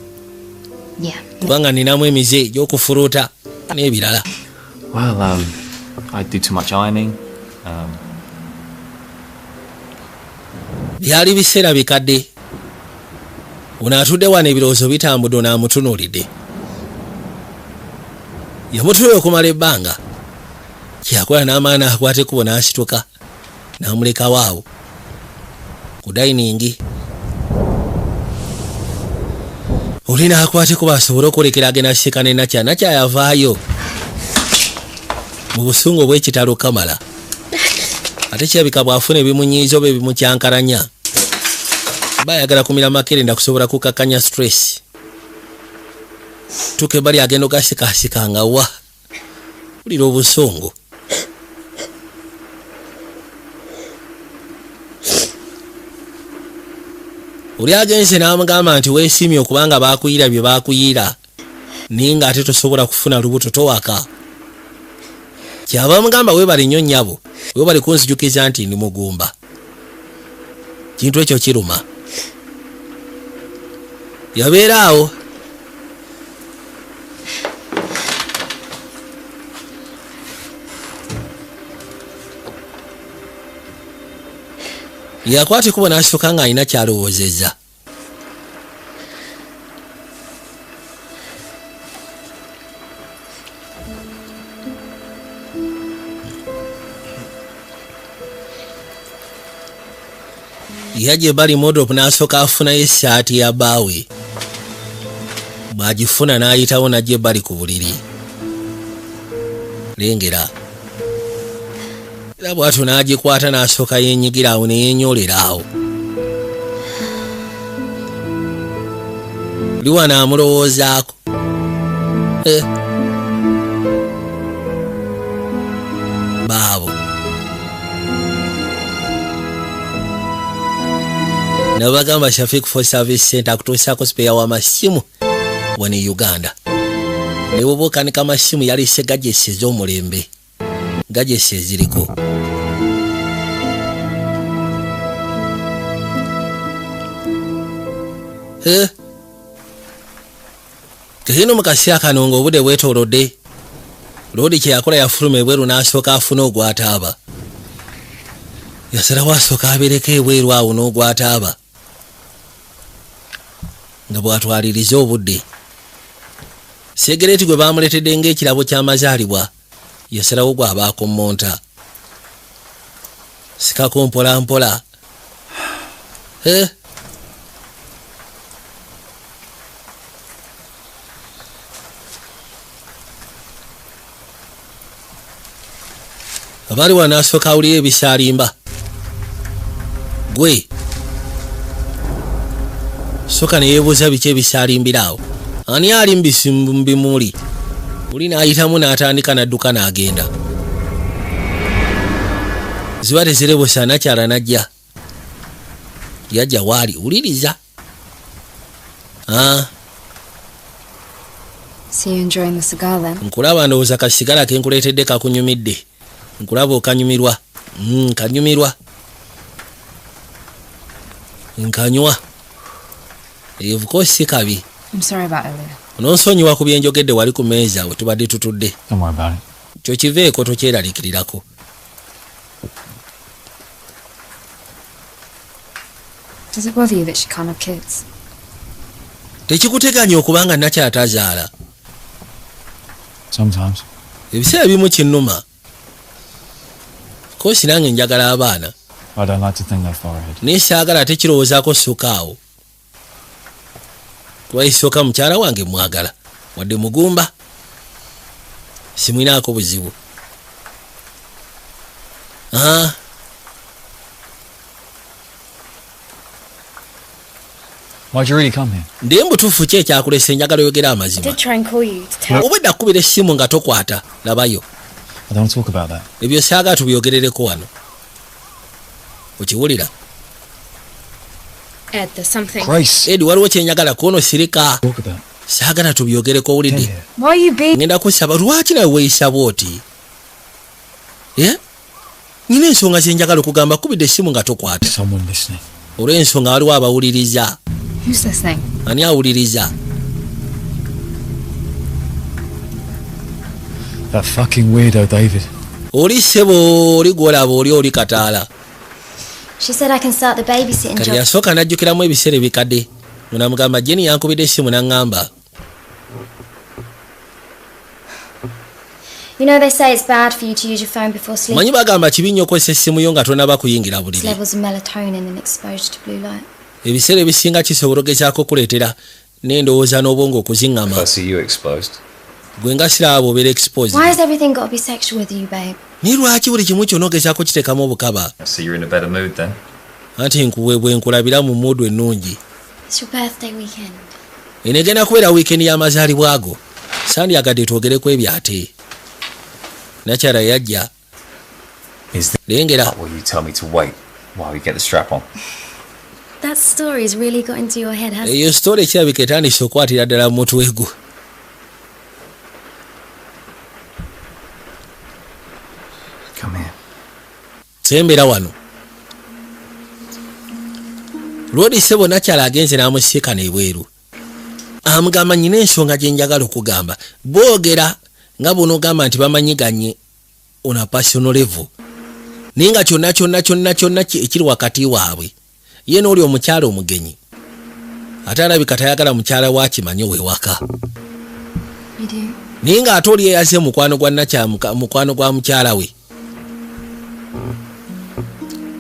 Yeah. kubanga ninamu emize egy'okufuluuta n'ebirala. Well, I do too much ironing. Byali biseera bikadde. Ono atudde wano ebirowoozo bitambudde onaamutunuulidde. Yamutuula okumala ebbanga. Kyakola n'amaana akwate kubo n'asituka. N'amulekawo awo. Ku dayiningi. Oli n'akwate kuba asobole okwolekera agenda aseka ne Nakya. Nakya yavaayo. Mu busungu obw'ekitalo Kamala. Ate kirabika bw'afuna ebimunyiiza oba ebimukyankalanya. Bayagala kumira makerenda kusobola kukakkanya stress. Tuke bali agenda ogasikasikanga wa. Ulira obusungu. Oli agenze n'amugamba nti weesiimye okubanga baakuyira bye baakuyira. Naye ng'ate tosobola kufuna lubuto towaka. Kyava amugamba weebale nnyo nnyabo. Weebale kunzijukiza nti ndi mugumba. Kintu ekyo kiruma. Yabeera awo. Yakwata kuba n'asooka ng'alina kyalowoozezza. Yajja bali modop n'asooka afunayo essaati ya bbaawe. Bw'agifuna n'ayitawo najja bali ku buliri. Lengera. Era bw'atyo n'agikwata n'asooka yeenyigira awo ne yeenyoolera awo. Liwa n'amulowoozaako. Baabo. Nabagamba Shafik for Service Center akutuusaako sipeya w'amasimu wano e Uganda. Ne bw'oba okanika amasimu yalese gajesi ez'omulembe. Gajesi eziriko. Kino mukasi akanongo obudde bwetoolodde. Lodi kye yakola yafuluma ebweru n'asooka afuna ogwataaba. Yasalawo asooka abeereko ebweru awo n'ogwataaba. Nga bw'atwaliriza obudde. Segereti gwe baamuleetedde ng'ekirabo ky'amazaalibwa yasalawo gw'abaako monta. Sikako mpola mpola. Abaali wanasooka awulira ebisaalimba. Gwe soka ne yeebuuza biki ebisalimbira awo. Ani ali mu bimuli? Uli n'ayitamu n'atandika n'adduka n'agenda. Ziba tezirebusa nakyala najja. Yajja waali wuliriza. So you enjoying the cigar then? Nkulaba ndowooza kasigala ke nkuleetedde kakunyumidde. Nkulaba okanyumirwa. Kanyumirwa. Nkanywa. Of course si kabi. I'm sorry about earlier. Nonsonyiwa ku byenjogedde wali ku meeza we tubadde tutudde. Don't worry about it. Kyo kiveeko tokyeraliikirirako. Does it bother you that she can't have kids? Tekikuteganya okubanga nakyatazaala. Sometimes. Ebiseera bimu kinnuma. Kosi nange njagala abaana. I don't like to think that far ahead. Nesaagala tekirowoozaako sukaawo. Kuba isooka mukyala wange mwagala. Wadde mugumba. Simwinaako buzibu. Why'd you really come here? Ndiye mbutuufu ki ekyakulese njagala oyogera I amazima. did try and call you to tell. Obwedda kkubira essimu nga tokwata. Labayo. I don't want to talk about that. Ebyo saagala tubyogerereko wano. Okiwulira? Ed, there's something. Grace. Edi waliwo kyenjagala kuono sirika. Talk about. Saagala tubyogereko owulidde. Yeah. Why are you being... Ngenda kusaba lwaki nawe weeyisa bw'oti? Nyina ensonga zenjagala okugamba kkubidde essimu nga tokwata. Someone listening. Olw'ensonga waliwo abawuliriza. Who's listening? Ani awuliriza? That fucking weirdo, David. Oli ssebo oli gwolaba oli kataala. She said I can start the babysitting Kati job. yasooka n'ajjukiramu ebiseera ebikadde. Munamugamba Jenny yankubidde essimu n'aŋŋamba. You know they say it's bad for you to use your phone before sleep. Manyi bagamba kibi nnyo okozesa essimu yo nga tonaba kuyingira It's buliri. levels of melatonin and exposure to blue light. Ebiseera ebisinga kisobola ogezaako kuleetera n'endowooza n'obwongo okuziŋŋama. I see you exposed. Gwe nga siraba obeera exposed. Why has everything got to be sexual with you, babe? Ni lwaki buli kimu kyonna ogezaako kiteekamu obukaba? I see you're in a better mood then. Anti nkuweebwe nkulabira mu muudu ennungi. It's your birthday weekend. Eno egenda kubeera wiikendi y'amazaalibwa go. Sandyagadde twogereko ebyate. Nakyala yajja. Is that Lengera. what you tell me to wait while we get the strap on? That story's really got into your head, hasn't it? Eyo story ekirabika etandise okwatira ddala mu mutwe gwo. Come here. Sembera wano. Lwodi ssebo nakyala agenze n'amusiikana ebweru. Amugamba nyina ensonga gye njagala okugamba. Boogera nga bw'onoogamba nti bamanyiganye on a personal level. Naye nga kyonna ekiri wakati waabwe. Ye n'oli omukyala omugenyi. Ate alabika tayagala mukyala wakimanyi ow'ewaka. You do? Naye ng'ate oli eyaze mukwano gwa mukyala we.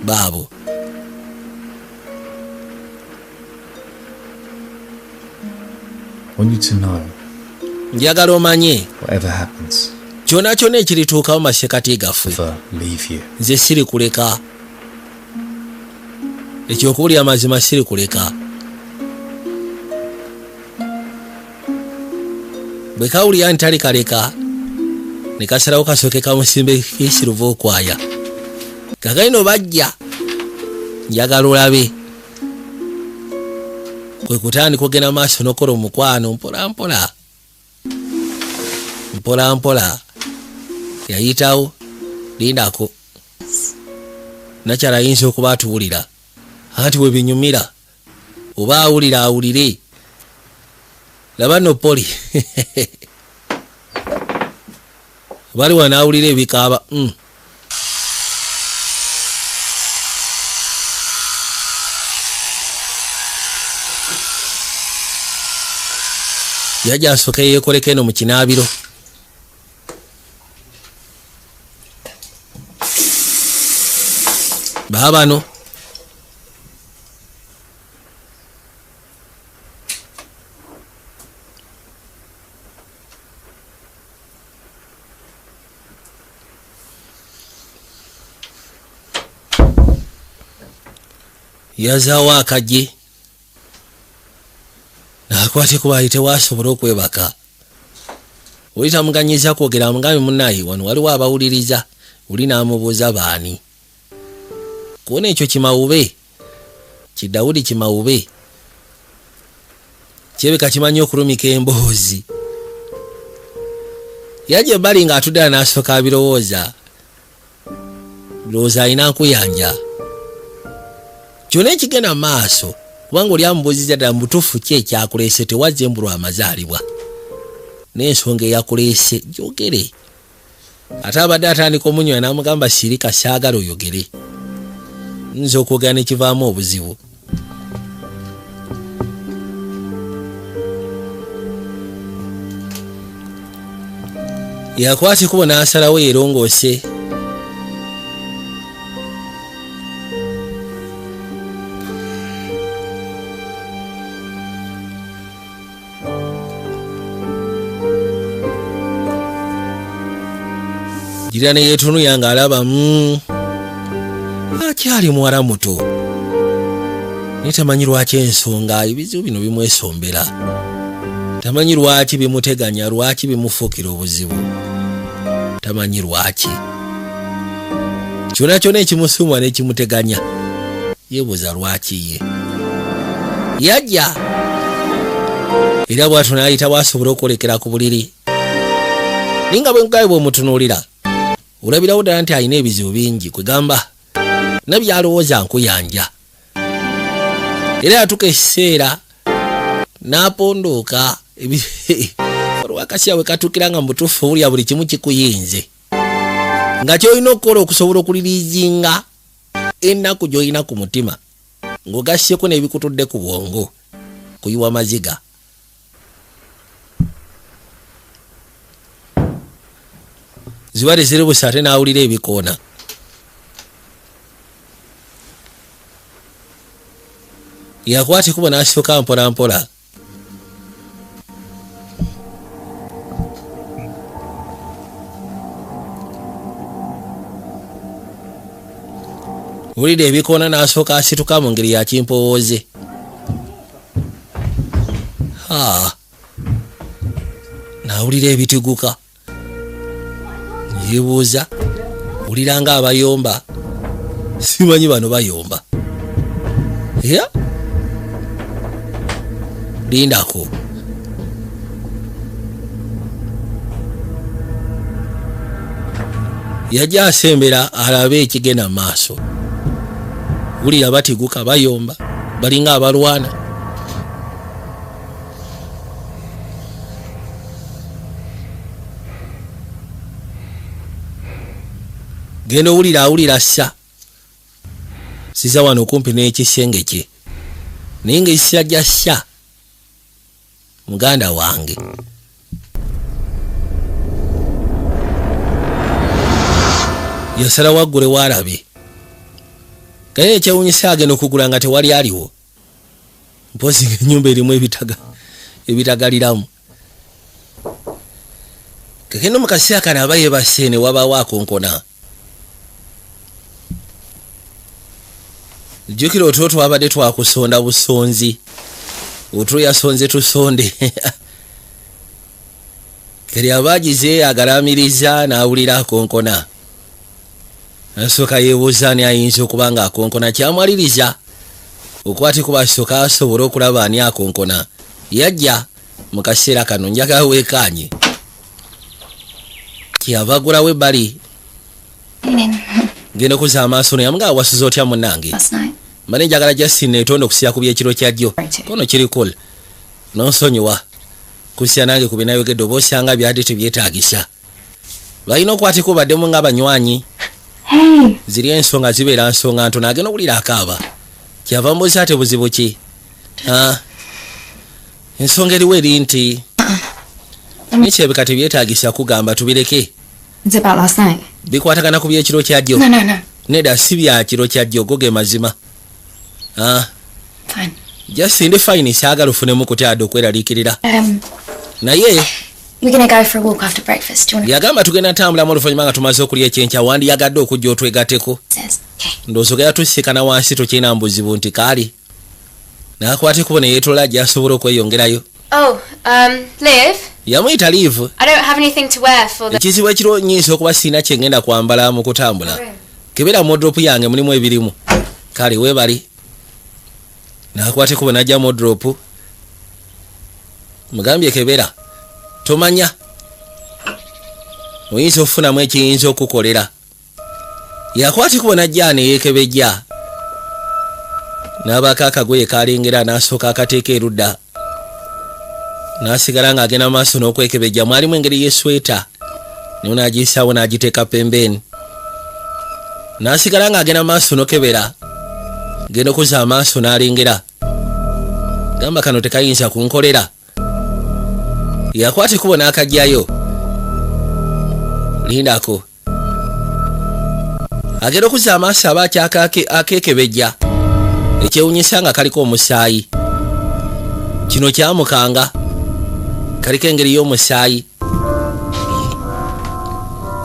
Baabo. I want you to know, Njagala omanye whatever happens, kyonna ekirituukawo masekati gaffe. never leave you. Nze siri kuleka. Ekyokuwulira amazima siri kuleka. Bwe kawulira nti tali kaleka ne kasalawo kasooke kamusimbe kisiruva okwaya. Kakalino bajja njagala olabe. Kwe kutandika okugenda maaso n'okola omukwano mpola. Yayitawo lindako. Nakyala ayinza okuba atuwulira. Anti we binyumira. Oba awulira awulire. laba no poli bali wanaawulira ebikaaba yajja asooka yeekoleko eno mu kinaabiro baabano yazaawo akajje nakwate kuba ayite waasobola okwebaka oli tamuganyiza kwogera amugambe munnaye wano waliwo abawuliriza oli n'amubuuza baani kuona ekyo kimawube kidawudi kimawube kyebeka kimanyi okulumika emboozi yajja ebbali ng'atudde n'asooka abirowooza birowooza alina nkuyanja kyonna ekigenda mu maaso kubanga oli amubuuzizza ddala mu butuufu ki ekyakuleese tewazza embulu amazaalibwa n'ensonga eyakuleese gyogere ate abadde atandika omunyoya n'amugamba sirika saagala oyogere nza okwogera nekivaamu obuzibu yakwata ekubo n'asalawo yerongoose gira ne yeetunuya ng'alaba akyali muwala muto naye tamanyi lwaki ensonga ebizibu bino bimwesombera tamanyi lwaki bimuteganya lwaki bimufuukira obuzibu tamanyi lwaki kyonna kyonna ekimusumwa n'ekimuteganya yeebuuza lwaki ye yajja era bw'atyo n'ayita bw'asobola okwolekera ku buliri ninga bwe nkawe bw'omutunuulira olabirawo ddala nti alina ebizibu bingi kwegamba nabyalowooza nkuyanja era yatuuka ekiseera n'apondooka olwakasiya bwe katuukira nga mubutuufu owulira buli kimu kikuyinze nga kyolina okukola okusobola okuliriizinga ennaku gy'olina ku mutima ng'ogasseko n'ebikutudde ku bwongo kuyiwa maziga ziba tezirebusa ate n'awulira ebikoona yakwata ekubo n'asooka mpola mpola wulira ebikoona n'asooka asituka mu ngeri ya kimpowooze n'awulira ebitiguka yeebuuza wulira nga abayomba simanyi bano bayomba ya lindako yajja asembera alabe ekigenda mu maaso wulira batiguka bayomba balinga abalwana genda owulira awulira ssa siza wano okumpi n'ekisenge kye naye ng'ekisya gya ssa muganda wange yasala waggule waalabe kale ekyewunyisa agenda okugula nga tewali aliwo mpozi ng'ennyumba erimu ebitagaliramu kekendo mu kaseera kano aba yeebase ne wabaawo akonkona jjukira otulo twabadde twakusonda busonzi otulo yasonze tusonde keri abaagize agalaamiriza n'awulira akonkona asooka yeebuuza ani ayinza okuba nga akonkona kyamwaliriza okwati kuba asooka asobola okulaba ani akonkona yajja mu kaseera kano njagala weekaanye kyava agulawo ebbali genda okuza amaaso no yamugaa wasuza otya munnange mane njagala Justin neetonda okusiya ku byekiro kyajjo kono kirikola nonsonyiwa kusya nange ku binayogedde oba osanga byadde tebyetaagisa balina okwatika obaddemu ng'abanywanyi ziri ensonga zibeera nsonga ntono agenda okuwulira akaaba kyava mbuuza ate buzibu ki ensonga eriwo eri nti nekyebeka tebyetaagisa kugamba tubireke It's about last night. bikwatagana ku byekiro kyajjo No. nedda si bya kiro kyajjo go ge mazima Fine. just ndi fine saagala ofunemu kutyadde okweraliikirira naye We're gonna go for a walk after breakfast. Do you want yagamba tugenda ntambulamu oluvannyuma nga tumaze okulya ekyenkya wandiyagadde okujja otwegateko to? Okay. ndowooza ogera tusikana wansi tokyina mbuzibu nti kaali n'akwata ekubo ne yeetola gy'asobola okweyongerayo Oh, Liv? yamuyita liivu I don't have anything to wear for the... ekizibu ekiro nnyinza okuba sirina kye ngenda kwambala mu kutambula kebera modropu yange mulimu ebirimu kale weebali n'akwata ekubo n'ajja modropu mugambye kebera tomanya oyinza okufunamu ekiyinza okukolera yakwata ekubo n'ajja neyeekebejja n'abaako akagoye kalengera n'asooka akateeka erudda n'asigala ng'agenda maaso n'okwekebejja mwalimu engeri y'esweta niyo n'agiyisaawo n'agiteeka pembeeni n'asigala ng'agenda maaso n'okebera genda okuzza amaaso n'alengera gamba kano tekayinza kunkolera yakwata ekubo n'akajjayo lindako agenda okuzza amaaso aba akeekebejja ekyewunyisa nga kaliko omusaayi kino kyamukanga kaliko engeri y'omusaayi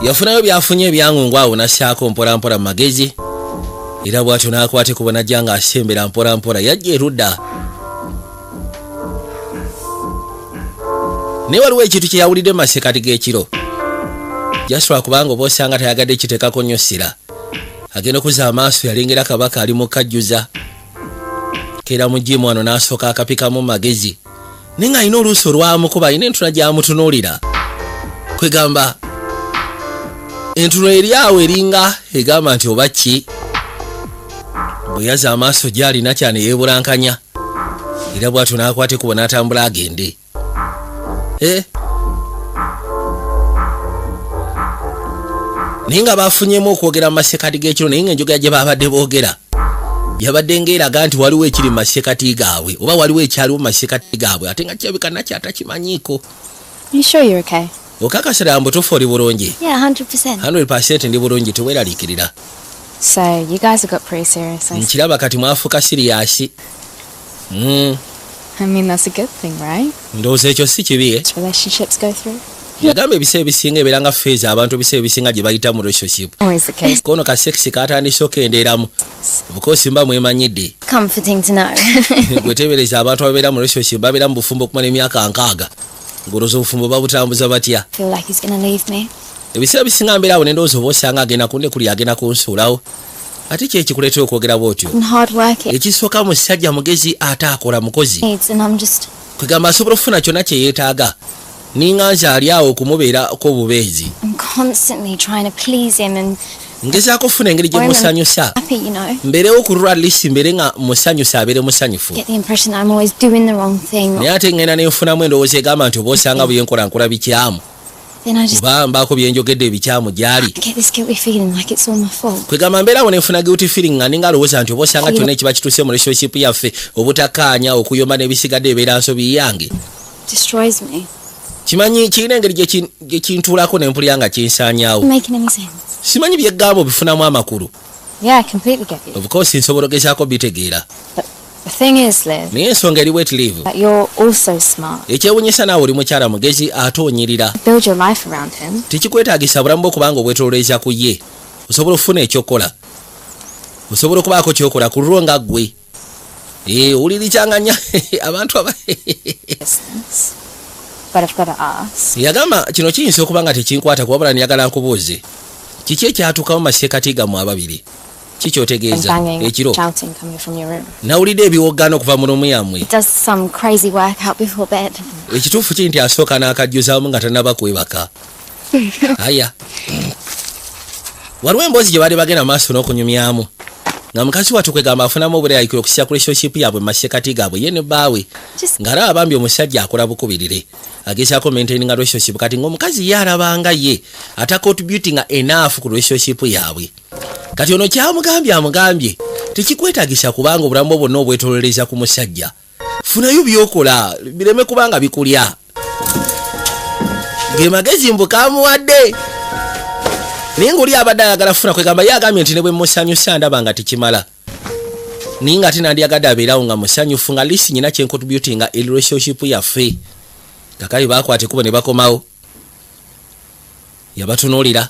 yafunayo byafunye ebyangungu awo nassaako mpolampola mu magezi era bw'atyo n'akwata ekubo n'ajja ng'asembera mpolampola yajja erudda naye waliwo ekintu kye yawulidde mu masekati g'ekiro jasobola kubanga oba osanga tayagadde kiteekako nnyo ssira agenda okuzza amaaso yalengera kabaka ali mu kajjuza keera mu jimu wano n'asooka akapikamu magezi naye ng'alina oluusi olwamukuba alina entula gy'amutunuulira kwegamba entuno eri awo eringa egamba nti oba ki bwe yazza amaaso gy'alina kyane yeebulankanya era bw'atyo n'akwata ekubo n'atambula agende naye nga bafunyemu okwogera mu masekati g'ekiro naye ng'enjogera gye babadde boogera yabadde ng'eraga nti waliwo ekiri mu masekati gaabwe oba waliwo ekyaliwo mu masekati gaabwe ate nga kirabika nakyo atakimanyiiko. You sure you're okay? okakasira mbutuufu oli bulungi? Yeah, 100%. 100% ndi bulungi teweeraliikirira. So, you guys have got pretty serious. nkiraba kati mwafuuka siriyasi. I mean, that's a good thing, right? ndowooza ekyo si kibi Relationships go through. yagamba ebiseera ebisinga ebeera nga feeza abantu ebiseera ebisinga gye bayita mu relationship. Always the case. kono ka sekisi katandise okendeeramu bukosi mba mwemanyidde. Comforting to know. bwetebereza abantu ababeera mu relationship babeera mu bufumbo okumala emyaka nkaaga ngoloza obufumbo babutambuza batya. Feel like he's gonna leave me. ebiseera bisinga mbeera awo nendowooza oba osanga agenda kunde kuli agenda kunsuulawo ate ki ekikuleetera okwogera bwotyo? And hard work it ekisooka musajja mugezi ate akola mukozi needs, and I'm just... kwegamba asobola okufuna kyonna kye yeetaaga ninganza ali awo okumubeerako obubeezi. I'm constantly trying to please him and ngezaako okufuna engeri gye musanyusa happy, you know. mbeerewo okulwa atleast mbeere nga musanyusa abeere musanyufu. Get the impression that I'm always doing the wrong thing. naye ate ngenda nenfunamu endowooza egamba nti oba osanga bwe nkola bikyamu Then I just oba mbaako byenjogedde ebikyamu gyali. get this guilty feeling like it's all my fault. kwegamba mbeerawo nenfuna guilty feeling nga ninga alowooza nti oba osanga kyonna ekiba kituuse mu relationship yaffe obutakkaanya okuyomba n'ebisigadde ebeera nsobi yange. Destroys me. kimanyi kirina engeri gye kintuulako nempulira nga kinsaanyaawo. Making any sense? simanyi byegamba obifunamu amakulu. Yeah, I completely get you. of course nsobola ogezaako bitegeera The thing is, Liv, naye ensonga eri wet live that you're also smart. ekyewunyisa naawe oli mukyala mugezi ate onyirira. Build your life around him. tekikwetaagisa bulamu bwokubanga obwetolooleza ku ye osobola okufuna ekyokola osobola okubaako kyokola ku lulwo nga ggwe owulirikyanganya abantu aba Distance. But I've got to ask. yagamba kino kiyinza okuba nga tekinkwata kuwabula niyagala nkubuuze kiki ekyatuukamu maseekati gammwe ababiri kikyotegeeza Banging, ekiro shouting coming from your room. nawulidde ebiwoggano okuva mu lumu yammwe. He does some crazy workout before bed. ekituufu kiri nti asooka n'akajjuzaamu nga tanaba kwebaka. aya waliwo emboozi gye baali bagenda maaso n'okunyumyamu nga mukazi wattu kwegamba afunamu obwerayikiro okussya ku relationship yaabwe mu masekati gaabwe ye ne bbaawe nga alaba bambi omusajja akola bukubirire agezaako maintaining relationship kati ng'omukazi ye alabanga ye atacontributing enough ku relationship yaabwe kati ono amugambye tekikwetagisa kubanga obulamu bwonna obwetololeza ku musajja funayo byokola bireme kubanga bikulya ge magezi mbukamuwadde naye ng'oli abadde ayagala funa kwegamba ye agambye nti ne bwe musanyusa ndaba nga tekimala naye nga ate nandiyagadde abeerawo nga musanyufu nga lisi nyina kyencontributinga relationship yaffe kakali bakwata ekubo ne bakomawo yabatunuulira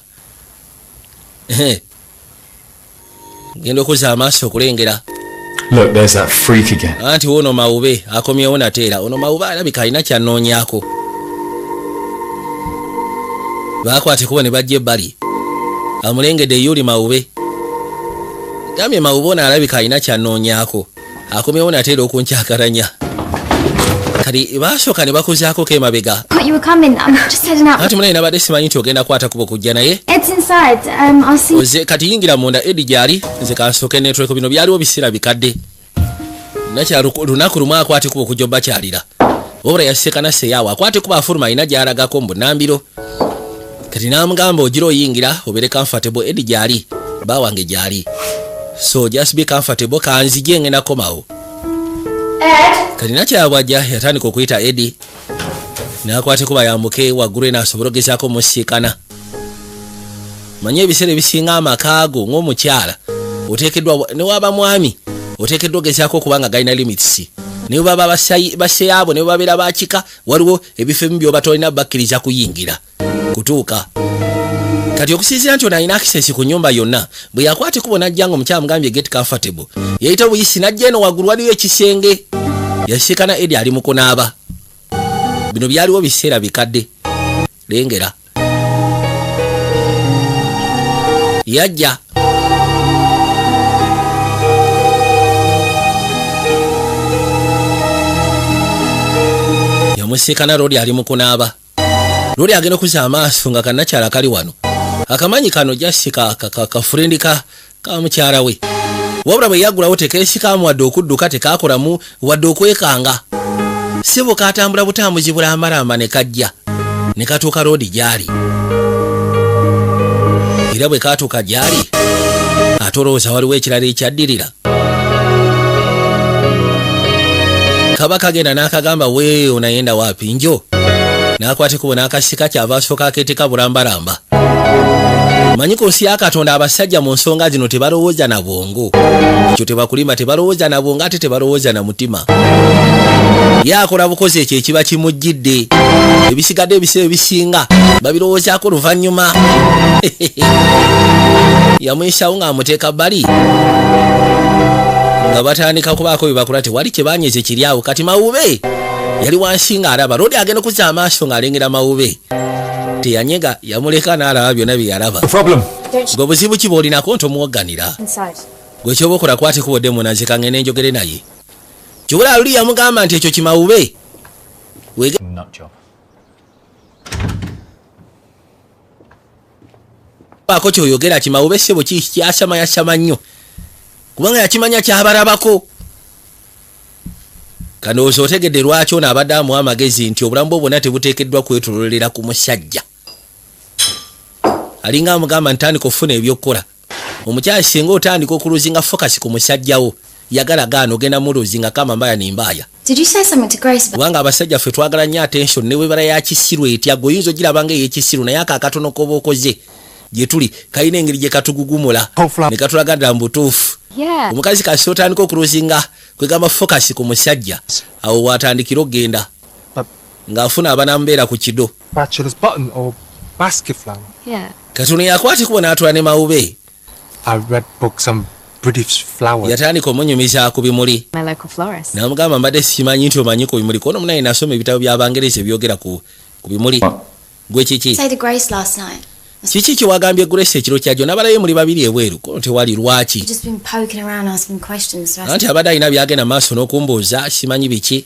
genda okuza amaaso okulengera. Look, there's that freak again. Anti wono mawube akomyewo nateera ono mawube alabika alina kyanoonyaako bakwata ekubo ne bajja ebbali amulengedde yuli mawube gambye mawube ono alabika alina kyanoonyaako akomyewo nateera okunkyakaranya kati basooka ne bakuzaako kemabega You were coming. I'm just heading out. anti munaye nabadde simanyi nti ogenda kwata kubo kujja naye It's inside. I'll see. oze kati yingira munda edi gyali nze kansooke network bino byaliwo biseera bikadde nakya lunaku lumu akwate kubo okujja obba kyalira obula yasekana seyaawo akwate kuba afuluma alina gyalagako mu bunambiro kati n'amugamba ogira oyingira obeere comfortable edi gyali bba wange gyali so just be comfortable kanzije ngenda komawo kati nakyabwajja yatandika okuyita edi nakwate kuba yambuke waggulu n'asobola ogezaako musiikana manye ebiseera ebisinga amakaago ng'omukyala oteekeddwa ne waba mwami oteekeddwa ogezaako okubanga galina limits ne baba baseyaabo ne babeera bakika waliwo ebifo ebimu byoba tolina bakkiriza kuyingira kutuuka kati okusinziira nti ono alina access ku nnyumba yonna bwe yakwate kubo najja nga omukyala mugambye get comfortable yayita buyisi najja eno waggulu waliyo ekisenge yasiikana edi ali mu kunaaba bino byaliwo biseera bikadde lengera yajja yamusiikana loli ali mu kunaaba loli agenda okuza amaaso nga kannakyala kali wano akamanyi kano jasika kafurendi ka mukyala we wabula bwe yaggulawo tekeesikamu wadde okudduka tekakolamu wadde okwekanga sebo katambula butambuzi bulambalamba ne kajja ne katuuka roodi gyali era bwe katuuka gyali ate olowooza waliwo ekirala ekyaddirira kaba kagenda n'akagamba weeyo nayenda waapi njo n'akwate kubo n'akasika kyava asooka akeeteka bulambalamba manyi ku nsi ya Katonda abasajja mu nsonga zino tebalowooza na bwongo ekyo tebakulima tebalowooza na bwongo ate tebalowooza na mutima yakola bukozi ekyo ekiba kimujjidde ebisigadde ebiseera ebisinga babirowoozaako luvannyuma yamwesawo ng'amuteeka bbali nga batandika kubaako byebakola tewali kyebanyeze kiryawo kati mawube yali wansi ng'alaba lodi agenda okuza amaaso ng'alengera mawube teyanyega yamuleka n'alaba byonna bye yalaba gwe buzibu ki bw'olinako ntomuwogganira gwe kyoba okola kwate kubodde munazika ngende njogere naye kyobula luli yamugamba nti ekyo kimawube ako kyoyogera kimawube sebo kyasama nnyo kubanga yakimanya kyabalabako kanooza otegedde lwaki ono abadde amuwa amagezi nti obulamu bwo bwonna tebuteekeddwa kwetololera ku musajja alinga amugamba ntandika okufuna ebyokukola omukyala singa otandika okuluzinga focus ku musajjawo yagala gaana ogenda muluzinga kama mbaya nimbaaya kubanga abasajja ffe twagala nnyo attention ne webala yakisiru etya gwe oyinza ogirabanga eyekisiru naye ako akatono koba okoze gye tuli kalina engeri gye katugugumula ne katulagadda mu butuufu omukazi kasi otandika okuluzinga kwegamba focus ku musajja awo watandikira okgenda ng'afuna abanamubeera ku kido katono yakwate kubo n'atula ne mawube yatandika omunyumiza ku bimuli n'amugamba mbadde simanyi nti omanyi ku bimuli kono munaye nasoma ebitabo by'abangereza ebyogera ku bimuli gwe kiki kiki kiwagambye Grace ekiro kyajjo nabalayo muli babiri ebweru kono tewali lwaki anti abadde alina byagenda maaso n'okumbuuza simanyi biki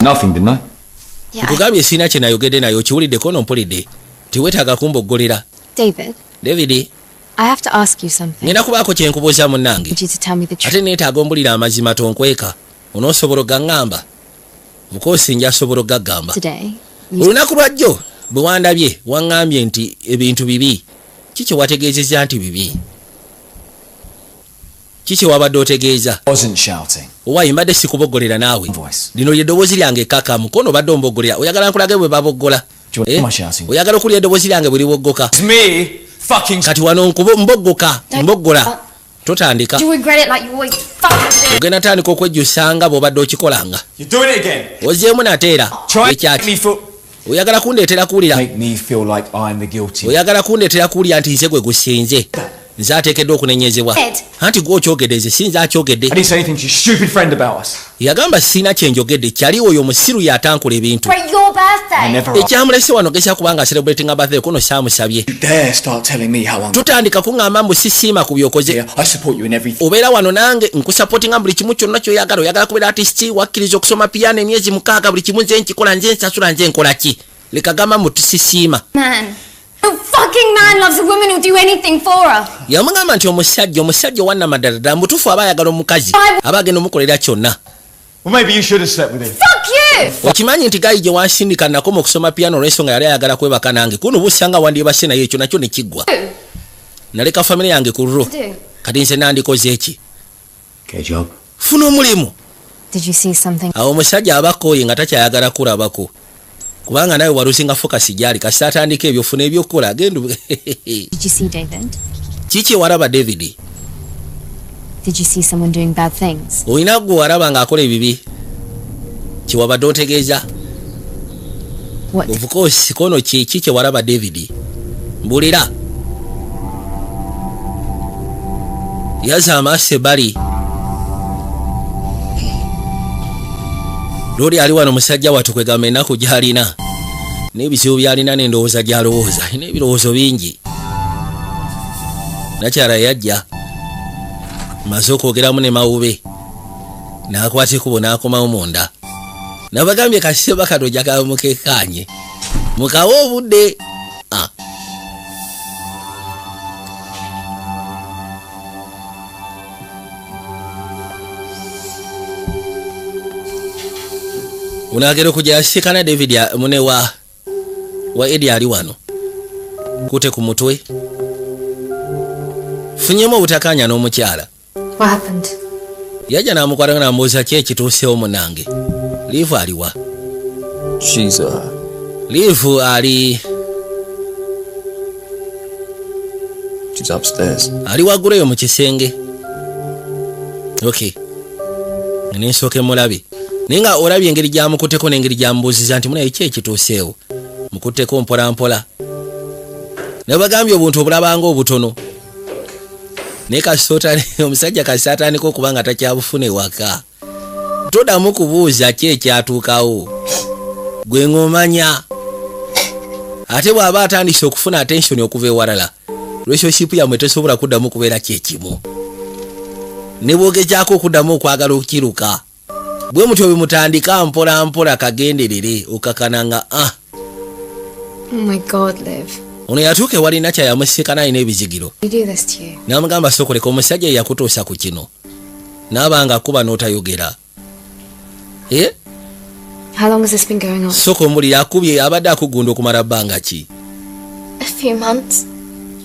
nkugambye sirina kye nayogedde nayo kiwulidde kono mpulidde tiwetaaga kumboggolera David I have to ask you something. nina kubaako kye nkubuuza I munnange need you to tell me the truth. ate neetaaga ombulira amazima tonkweka onoosobola ogaŋŋamba bukoosi njasobola ogaggamba Today, you olunaku lwajjo bwe wandabye waŋŋambye nti ebintu bibi kiki wategeezezza nti bibi kiki wabadde otegeeza Wasn't shouting. owaayi mbadde sikuboggolera naawe Voice. lino lyeddoboozi lyange ekkakamu kono obadde omboggolera oyagala nkulage bwe baboggola Do you want my shouting? oyagala okulya eddoboozi lyange bwe liwoggoka It's me fucking. kati wano mboggoka mboggola totandika do regret it like you always fucking do. ogenda tandika okwejjusanga bw'obadde okikolanga You're doing it again. ozzeemu nateera Try and make ekyaki me feel. oyagala kundeetera kuwulira Make me feel like I'm the guilty. oyagala kundeetera kuwulira nti nze gwe gusinze nze ateekeddwa okunenyezebwa Ed. anti gwe okyogedde nze sinza akyogedde I didn't say anything to your stupid friend about us. yagamba sina kyenjogedde kyali oyo musiru yatankula ebintu Celebrate your birthday. I never asked ekyamulese wano gesa kubanga celebrating birthday kono saamusabye you dare start telling me how I'm. tutandika kuŋŋamba mbu sisiima ku byokoze Yeah, I support you in everything. obeera wano nange nkusapootinga buli kimu kyonna kyoyagala oyagala kubeera artist wakkiriza okusoma piano emyezi 6 buli kimu nze nkikola nze nsasula nze nkola ki leka gamba mbu tusisiima Man. No fucking man loves a woman who'll do anything for her. yamugamba nti omusajja wannamaddala ddala mutuufu aba ayagala omukazi aba agenda omukolera kyonna Well, maybe you should have slept with him. Fuck you! okimanyi nti gayi gye wansindika nakoma okusoma piano olw'ensonga yali ayagala kwebaka nange kuno busanga wandyebase naye ekyo nakyo ne kiggwa naleka famire yange ku lulwo Do. kati nze nandikoze eki Get a job. funa omulimu Did you see something? awo omusajja abakooye nga takyayagala kulabako kubanga nawe walusinga fokasi gyali kasi atandika ebyofuna ebyokukola agenda Did you see David? kiki waraba david Did you see someone doing bad things? olina gwe waraba ng'akola ebibi kiwabadde otegeeza What? of course kono kiki kye waraba david mbulira yaza amaaso ebbali loli ali wano musajja wattu kwegamba ennaku gy'alina n'ebizibu by'alina n'endowooza gy'alowooza alina ebirowoozo bingi nakyala yajja maze okwogeramu ne mawube n'akwata ekkubo n'akomawo munda nabagambye kasise bakato jagala mukekanye mukawe obudde unagera okujja yasikana david mune wa edi ali wano kute ku mutwe funyemu obutakanya n'omukyala What happened? yajja n'amukwata n'amubuuza ki ekituusewo munange liivu aliwa She's liivu ali she's upstairs. ali waggulu eyo mu kisenge okay nensooke mulabe naye nga olabye engeri gyamukuteko n'engeri gyamubuuziza nti munaye ki ekituuseewo mukutteko mpolampola nabagambye obuntu obulabanga obutono naye kasitotani omusajja kasita atandika okuba nga takyabufuna ewaka todamu kubuuza ki ekyatuukawo gwe ng'omanya ate bw'aba atandise okufuna attention okuva ewalala relationship yammwe tesobola kuddamu kubeera kyekimu ne bwogezaako okuddamu okwagala okukiruka bwe mutyo bwe mutandika mpola mpola kagenderere okakananga Oh my God, Liv. ono yatuuka ewalina kyayamusika n'alina ebizigiro You do this to you. n'amugamba sokoleka omusajja ye yakutuusa ku kino n'abanga akuba n'otayogera How long has this been going on? soko omulira akubye abadde akugunda okumala bbanga ki A few months.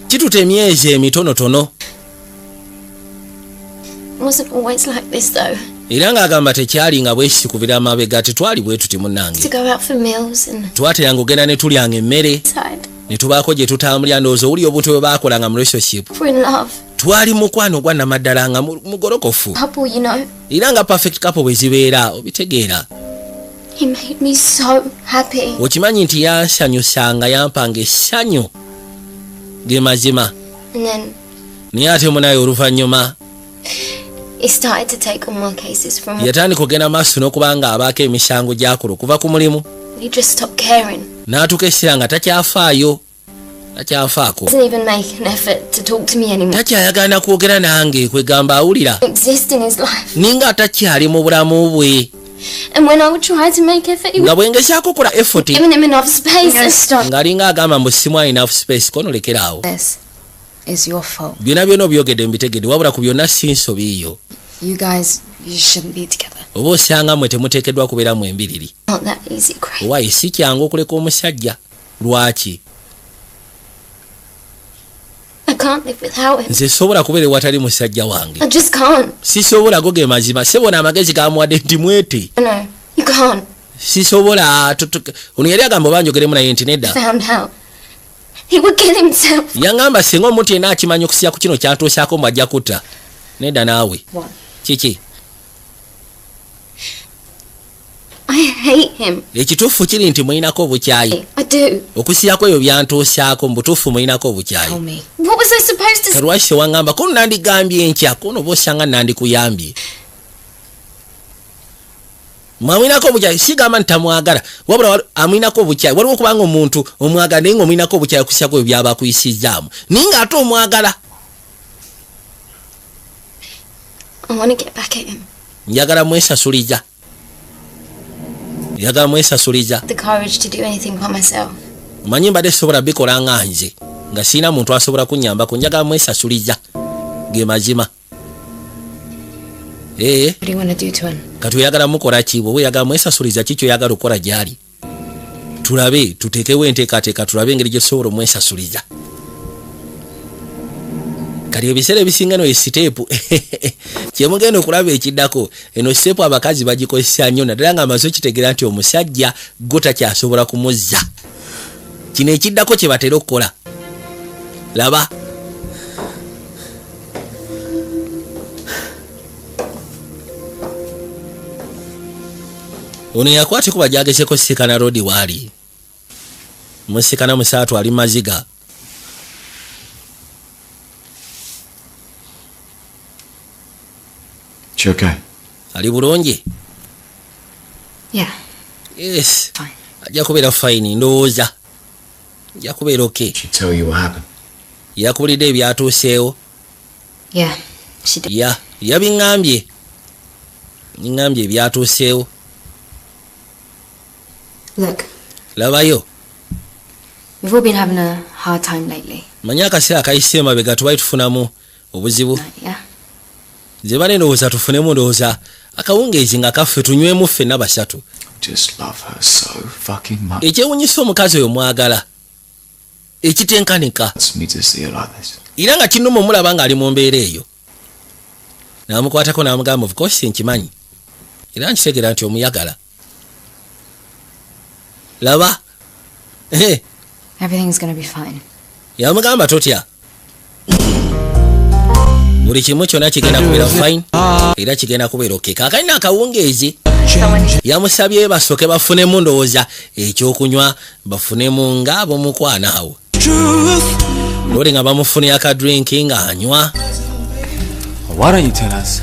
kituta emyezi emitonotono It wasn't always like this though. era ng'agamba tekyali nga bwekisi kubira amabega tetwali bwe tuti To munnange go out for meals and twateranga ogenda ne tulyanga emmere inside. ne tubaako gye tutambulira ndowooza owuli obuntu bwe baakolanga mu relationship We're in love. twali mukwano gwa namaddala nga mugolokofu Couple, you know. era nga perfect couple bwe zibeera obitegeera He made me so happy. okimanyi nti yansanyusanga yampanga essanyu ge mazima And then naye ate munaye oluvannyuma he started to take on more cases from yatandika okgenda maaso n'okuba nga abaako emisango gy'akola okuva ku mulimu he just stopped caring. n'atuuka essira nga takyafaayo takyafaako Doesn't even make an effort to talk to me anymore. takyayagana kwogera nange kwegamba awulira Exist in his life. ninga takyali mu bulamu bwe And when I would try to make effort, he nga was bwengezaako kola effort giving him enough space and stuff. ng'alinga agamba mbu simu alina enough space kono lekeraawo This. is your fault. byonna byonna obyogedde mbitegedde wabula ku byonna si nsobiiyo. You guys, you shouldn't be together. Oba osanga mmwe temuteekeddwa kubeera mu embiriri. Not that easy, Craig. Why si kyangu okuleka omusajja? Lwaki? I can't live without him. Nze sobola kubeera ewatali musajja wange. I just can't. Sisobola go ge mazima. Sebona amagezi gamuwadde nti mwete. No, you can't. Sisobola. Ono yali agamba banjogeremu naye nti nedda. Found out. He would kill himself. Yangamba singa omuntu yenna akimanyi okusya ku kino kyatuusaako mwajja kutta. Nedda naawe. What? Kiki? I hate him. Ekituufu kiri nti muyinako obukyayi. I do. Okusyako ebyo byantuusaako mu butuufu muyinako obukyayi. Tell me. What was I supposed to say? Kalwaki wangamba ko nandigambye enkya kono oba osanga nandikuyambye. Mwamwinako obukyayi sigamba nti tamwagala wabula amwinako obukyayi waliwo okubanga omuntu omwagala naye ng'omwinako obukyayi okusyako ebyo byaba akuyisizaamu naye ng'ate omwagala. I want to get back at him. Njagala mwesasuliza. Njagala mwesasuliza. The courage to do anything by myself. Manyi mbadde sobola bikola nga nze nga sirina muntu asobola kunnyambako njagala mwesasuliza ge mazima. What do you want to do to him? Kati oyagala mukola ki bwe oyagala mwesasuliza ki ky'oyagala okukola gy'ali? Tulabe tuteekewo enteekateeka tulabe engeri gye tusobola omwesasuliza. Kati ebiseera ebisinga no esiteepu kyemugenda okulaba ekiddako eno siteepu abakazi bagikozesa nnyo naddala nga amaze okitegeera nti omusajja go takyasobola kumuzza. Kino ekiddako kye batera okukola. Laba. Ono yakwate kuba gyagezeko Sikana Road waali. Musikana musaatu ali maziga. She okay? Ali bulungi? Yeah. Yes. Fine. Ajja kubeera fine ndowooza. Ajja kubeera okay. She tell you what happened? Yakubulidde ebyatuuseewo. Yeah, she did. Yabiŋŋambye. Nŋambye ebyatuuseewo. Look, Labayo. we've all been having a hard time lately. Manyi akaseera akayise emabega tubali tufunamu obuzibu. Yeah. Nze bale ndowooza tufunemu ndowooza akawungeezi nga kaffe tunywemu ffenna basatu. Just love her so fucking much. Ekyewunyisa omukazi oyo mwagala. Ekitenkanika. It's me to see her like this. Era nga kinnuma omulaba ng'ali mu mbeera eyo. N'amukwatako n'amugamba of course nkimanyi. Era nkitegeera nti omuyagala. Laba. Everything's gonna be fine. Yamugamba totya. Buli kimu kyonna kigenda kubeera fine. Era kigenda kubeera okay. Kaakali n'akawungeezi. Yamusabye basooke bafunemu ndowooza ekyokunywa bafunemu ng'ab'omukwana awo. Lori nga bamufune akadrinki ng'anywa. Why don't you tell us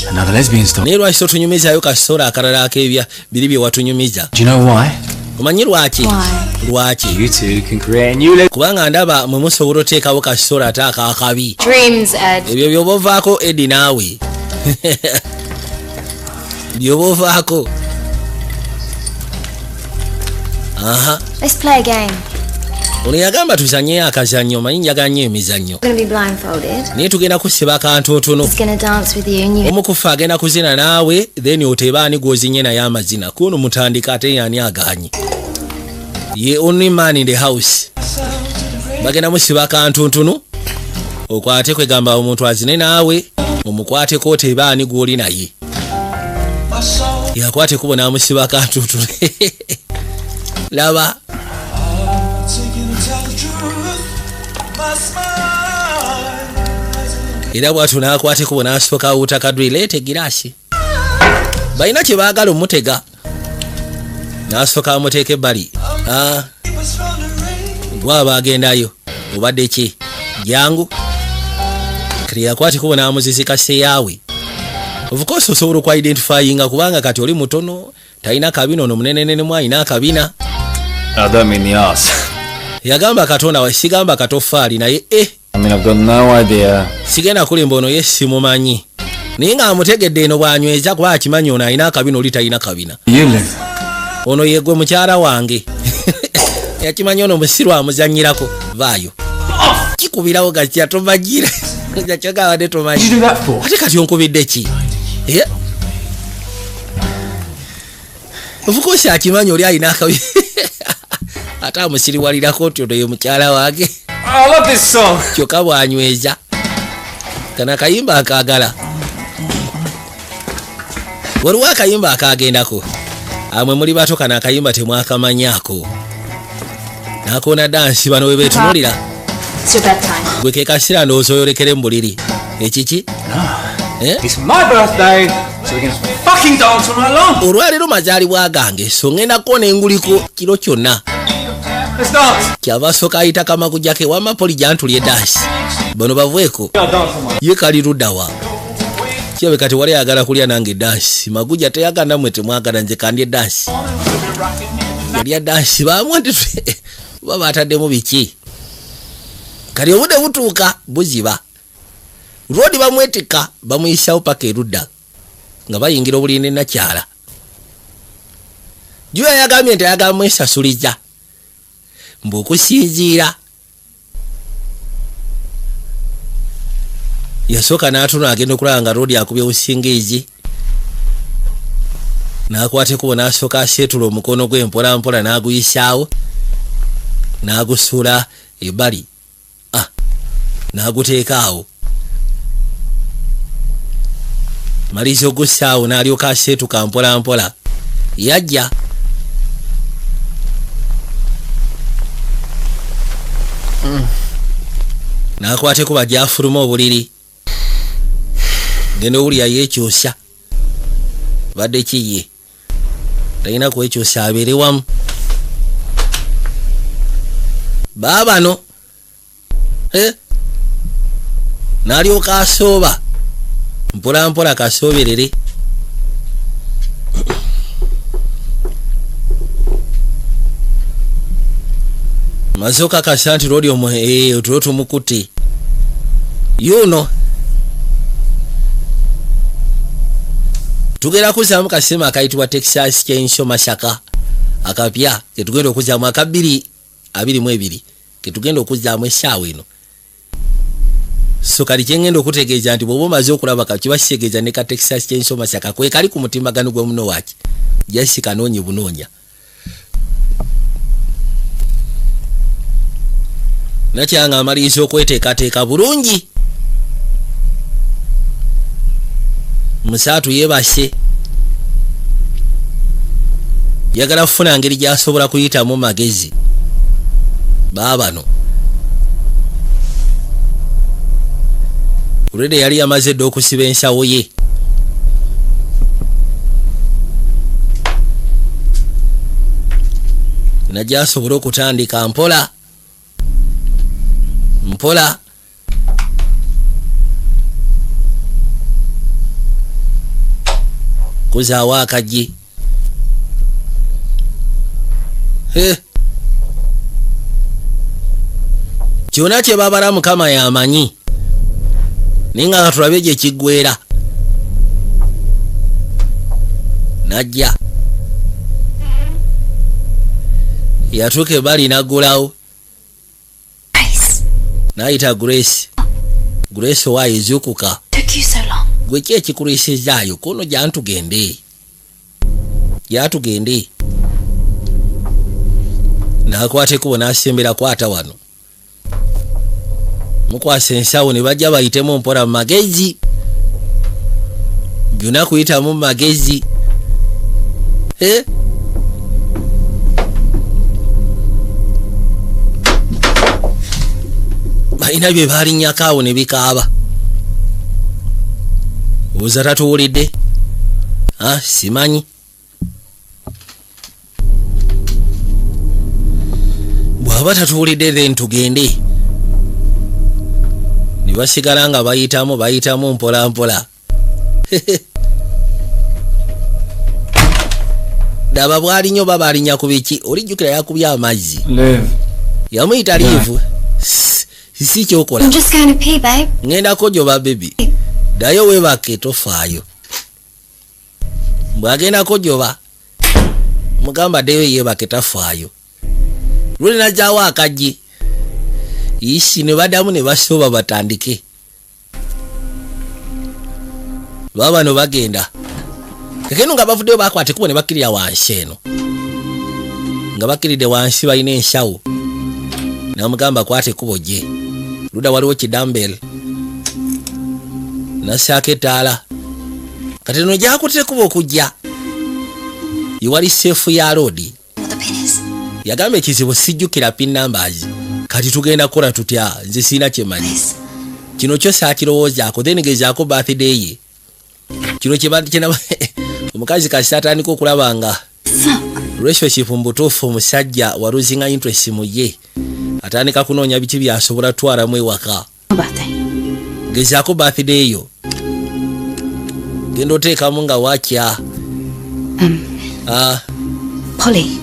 another lesbian story? Naye lwaki totunyumizaayo kasoora akalala ak'ebya biri bye watunyumiza? Do you know why? Omanyi lwaki? Lwaki? You two can create a new Kubanga ndaba mwe musobola oteekawo kasoora ate akaakabi. Dreams, Ed. Ebyo by'oba ovaako Edi naawe. By'oba ovaako. Aha. Let's play a game. Ono yagamba tuzanyeyo akazannyo manyi njagala nnyo emizannyo. We're gonna be blindfolded. Naye tugenda kusiba akantonotono. He's gonna dance with you and you. Omu kufa agenda kuzina naawe then oteeba ani gwozinye naye amazina. Kuno mutandika ate yani aganye. Ye only man in the house. Bagenda musiba akantonotono. Okwate kwegamba omuntu azine naawe. Omukwate ko oteeba ani gwoli naye. Yakwate kubo n'amusiba akantonotono. Laba. Era bwatu n'akwate kubo n'asooka awuuta kadri leete giraasi. Balina kye baagala omutega. N'asooka amuteeka ebbali. Gwaba agendayo. Obadde ki? Jangu. Kati yakwate kubo n'amuzizika seyaawe. Of course osobola okwa-identifyinga kubanga kati oli mutono. Talina kabina ono munenenenemu alina akabina. I don't mean the ass. Yagamba Katonda we sigamba katoffaali naye I mean, I've got no idea. sigenda kulimba ono ye simumanyi. Naye nga amutegedde eno bw'anyweza kuba akimanyi ono alina akabina oli talina kabina. You live. Ono ye gwe mukyala wange. Yakimanyi ono musiru amuzannyirako. Vaayo. kukikubirawo gatya tomagira kyoga wadde What did you tomagira do that for? ate kati onkubidde ki of course akimanyi oli alina akabi ate amusiriwalirako nti ono ye mukyala wange I love this song. kyokka bwanyweza kana akayimba akaagala waliwo akayimba akagendako amwe muli bato kana akayimba temwakamanyako nakona dansi bano we betunulira It's your bedtime. gwe ke kasira ndowooza oyolekere mu buliri ekiki It's my birthday, so we're gonna fucking dance all night long. olwaleero mazaalibwa gange so ŋŋendako nenguliko kiro kyonna Let's dance. kyava soka ayita kamaguja ke wamapoli gyantulye dansi bano bavueko Yeah, dance on my. ye kali luddawa kyabe kati wali ayagala kulya nange dansi maguja teyagala mmwe temwagala nze kandye dansi yalya dansi bamwandi oba bataddemu biki kali obudde butuuka buziba rodi bamwetika bamuyisawo paka erudda nga bayingira obulinde nakyala juya yagambye nti ayagala mwesasuliza mbu okusinziira yasooka n'atuna agenda okulaba nga rodi akubye obusingiizi n'akwata ekubo n'asooka aseetula omukono gwe mpolampola n'aguyisaawo n'agusuula ebbali n'aguteeka awo maliza ogussaawo n'alyoka aseetuka mpolampola yajja n'akwata ekuba gyafuluma obuliri genda owulira yeekyusa badde kiye talina kwekyusa abeere wamu baabano n'alyoka asooba mpolampola kasooberere mazooka kasa nti lodi otulo tumukutte yuno tugenda kuzaamu kasema akayitibwa Texas Chainsaw Massacre akapya ketugenda okuzaamu aka 2022 ketugenda okuzaamu essaawa eno so kali kyengenda okutegeeza nti bw'oba omaze okulaba kakiba kitegeeza ne ka Texas Chainsaw Massacre kwe kali ku mutimbagano gwe muno waki Jessica noonye bunoonya nakyanga amaliriza okweteekateeka bulungi musaatu yeebase yagala kufuna ngeri gy'asobola kuyitamu magezi baabano ulede yali yamaze dde okusiba ensawo ye nagyasobola okutandika mpola mpola kuzaawo akaggi kyona kye babala mukama yamanyi naye nga katulabe gye kiggwera najja yatuuka ebali naggulawo n'ayita Grace owaayo ezuukuka gwe ki ekikuliisizaayo kuno gyantugende gyatugende n'akwata ekubo n'asembera kwata wano mukwasa ensawo ne bajja bayitemu mpola mu magezi byonna kuyitamu mu magezi balina bye balinnyako awo ne bikaaba obuuza tatuwulidde simanyi bw'aba tatuwulidde then tugende ne basigala nga bayitamu mpolampola daba bwalinnyo baba alinnya ku biki olijjukira yakubye amazzi yamuyita liivu si kyokola ŋŋendako gyoba bebi ddayo weebake tofaayo bw'agendako gyoba mugamba ddeyo yeebake tafaayo lwe najjaawo akaggi isi ne badamu ne basoba batandike baba no bagenda kekeno nga bavuddeyo bakwate kubo ne bakkirira wansi eno nga bakkiride wansi balina enshawo namugamba kwate kubo gye luda waliwo kidambel nasaako etaala kati no gyakutire kubo okujja iwali seefu ya loodi yagamba ekizibu sijjukira pin numbers kati tugenda kukola tutya nze siina kyemanyi kino kyo saakirowoozaako then gezaako birthday ye kino kyena omukazi kasi atandika okulaba nga relationship mbutuufu omusajja waluzinga interest mu ye atandika kunoonya biki byasobola twalamu ewaka gezaako birthday yo genda oteekamu nga wakya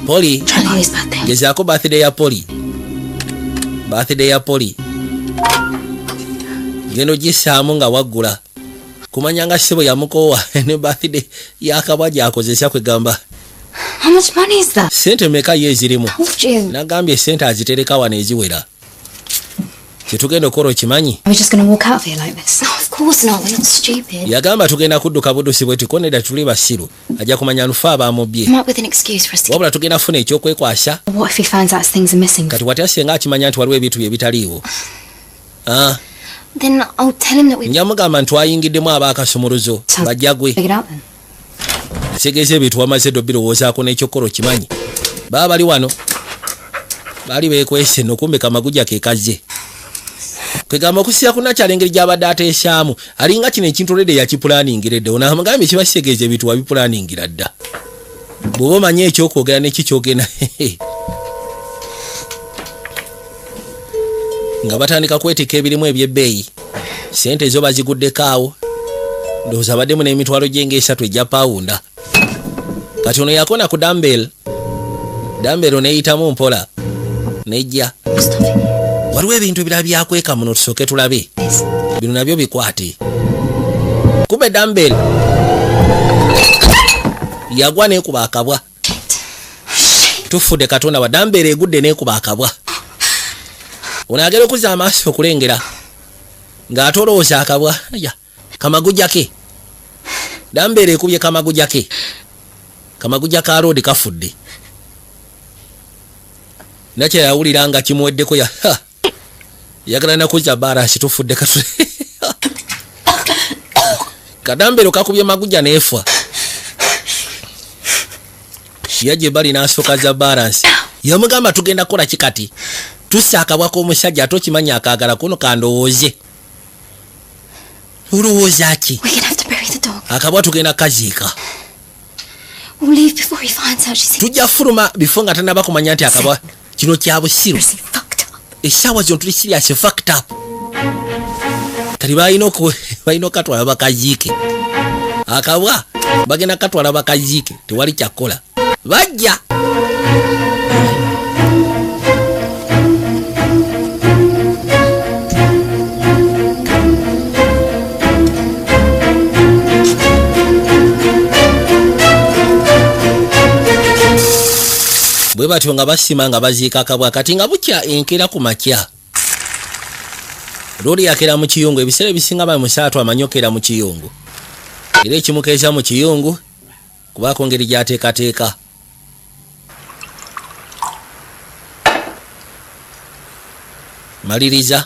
Polly gezaako birthday ya Polly genda ogisaamu nga waggula kumanya nga sebo yamukoowa ne birthday yakabwa gyakozesa kwegamba How much money is that? sente meka ye ezirimu Told you. nagambye sente azitereka wano eziwera kyetugenda okukola okimanyi Are we just going to walk out of here like this? No, of course not. We're not stupid. yagamba tugenda kudduka buddusi bwetu koneda tuli basiru ajja kumanya nufa abamubbye Come up with an excuse for us to wabula tugenda funa ekyokwekwasa What if he finds out things are missing? kati wati asenga akimanya nti waliwo ebintu bye bitaliiwo Then I'll tell him that we njamugamba nti twayingiddemu abaakasumuluzo bajjagwe Figure it out then. ategeeza ebintu wamaze ddo birowoozaako n'ekyokola okimanyi baba bali wano baali beekwese nno kumbe kamaguja ke kazze kwegamba okusiya kunakyala engeri gy'abadde ateesaamu alinga kino ekintu olede yakipulaningira edda onaamugambye kibakitegeeza ebintu wabipulaningira dda bw'oba omanyi ekyokwogera nekikyogena nga batandika kwetika ebirimu ebyebbeeyi sente ezo baziguddeko awo ndowooza baddemu n'emitwalo gy'enga-3 egya pawunda kati ono yakona ku dambel neeyitamu mpola nejja waliwo ebintu ebirala byakweka muno tusooke tulabe bino nabyo bikwate kuba dambel yagwa neekuba akabwa tufudde katonda wa dambel egudde neekuba akabwa ono agera okuzza amaaso okulengera ng'ate olowooza akabwa kamaguja ke dambel ekubye kamaguja ke kamaguja ka roodi kafudde nakye yawulira nga kimuweddeko yagala nakuzza barasi tufudde katu kadambero kakubye maguja neefwa yajje bali n'asooka za balansi yamugamba tugenda kukola kikati tussa akabwa k'omusajja ate okimanya akaagala kuno kandowooze olowooza ki we're gonna have to bury the dog. akabwa tugenda kaziika We'll leave before he finds out she's tujja fuluma bifo nga tanaba kumanya nti akabwa kino kya busiru seriously fucked up. essaawa zino tuli serious fucked up kati balina okatwala bakaziike akabwa bagenda katwala bakaziike tewali kyakkola bajja bwe batyo nga basima nga baziika akabwa kati nga bukya enkera ku makya looli yakera mu kiyungu ebiseera ebisinga bali musaatu amanyokera mu kiyungu era ekimukeeza mu kiyungu kubaako ngeri gyateekateeka maliriza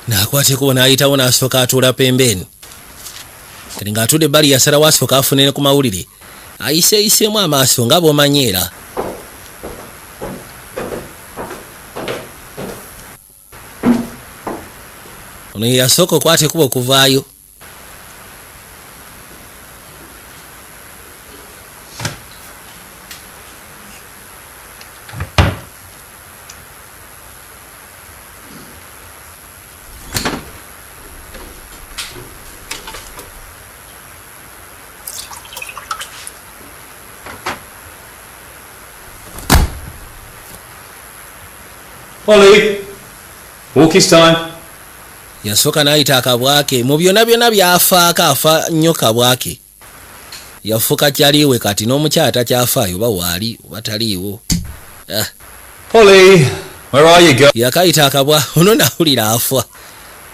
n'akwateko n'ayitawo n'asooka atuula pembeeni kati ng'atudde ebbali yasalawo asooka afunene ku mawulire ayiseeyiseemu amaaso nga bw'omanyeera ono ye yasooka okwata ekuba okuvaayo Polly, walk his time. yasooka n'ayita akabwake mu byonna byonna byafaako afa nnyo kabwake yafuuka kyaliiwe kati n'omukyala takyafaayo oba waali oba taliiwo Polly, Where are you, girl? Yakaita akabwa ono nawulira afa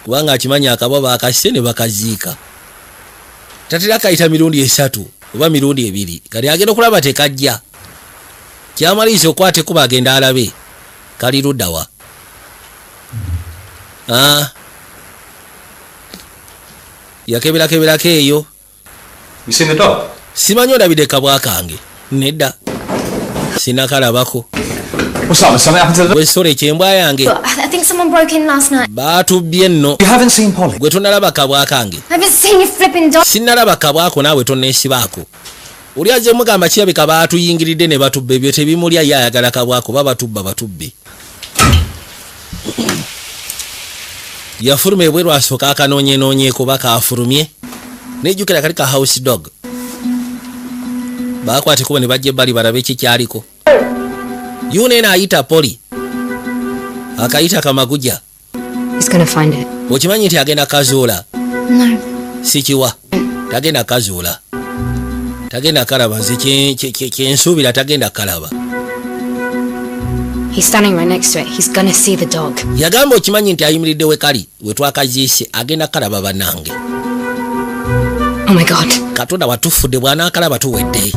kubanga akimanya akabwa bakase ne bakaziika tatera kayita mirundi 3 oba mirundi 2 kali agenda kulaba tekajja kyamaliza okwate kuba agenda alabe kali luddawa yakebera eyo. You seen the dog? Simanyi olabide kabwa kange nedda sinakalabako. What's up? Something happened to the dog? Gwe sole kyembwa yange I think someone broke in last night. baatubbye nno. You haven't seen Polly? Gwe tonalaba kabwa kange I haven't seen you flipping dog. sinnalaba kabwako naawe tonneesibaako. Oli aze mugamba kirabika baatuyingiridde ne batubba ebyo tebimulya ye ayagala kabwako babatubba batubbe. Yafuluma ebweru asooka akanoonyeeko bakaafulumye nejjukira kali ka house dog bakwate kuba ne bajja ebbali balabe ekikyaliko. Yune ayita Polly akayita kamaguja. He's gonna find it. Okimanyi nti agenda kazuula? No. Sikiwa tagenda kazuula tagenda kalaba nze kyensuubira tagenda kalaba. He's standing right next to it. He's gonna see the dog. Yagamba okimanyi nti ayimiridde we kali we twakaziise agenda kalaba bannange. Oh my God. Katonda watufudde bw'anaakalaba tuwedde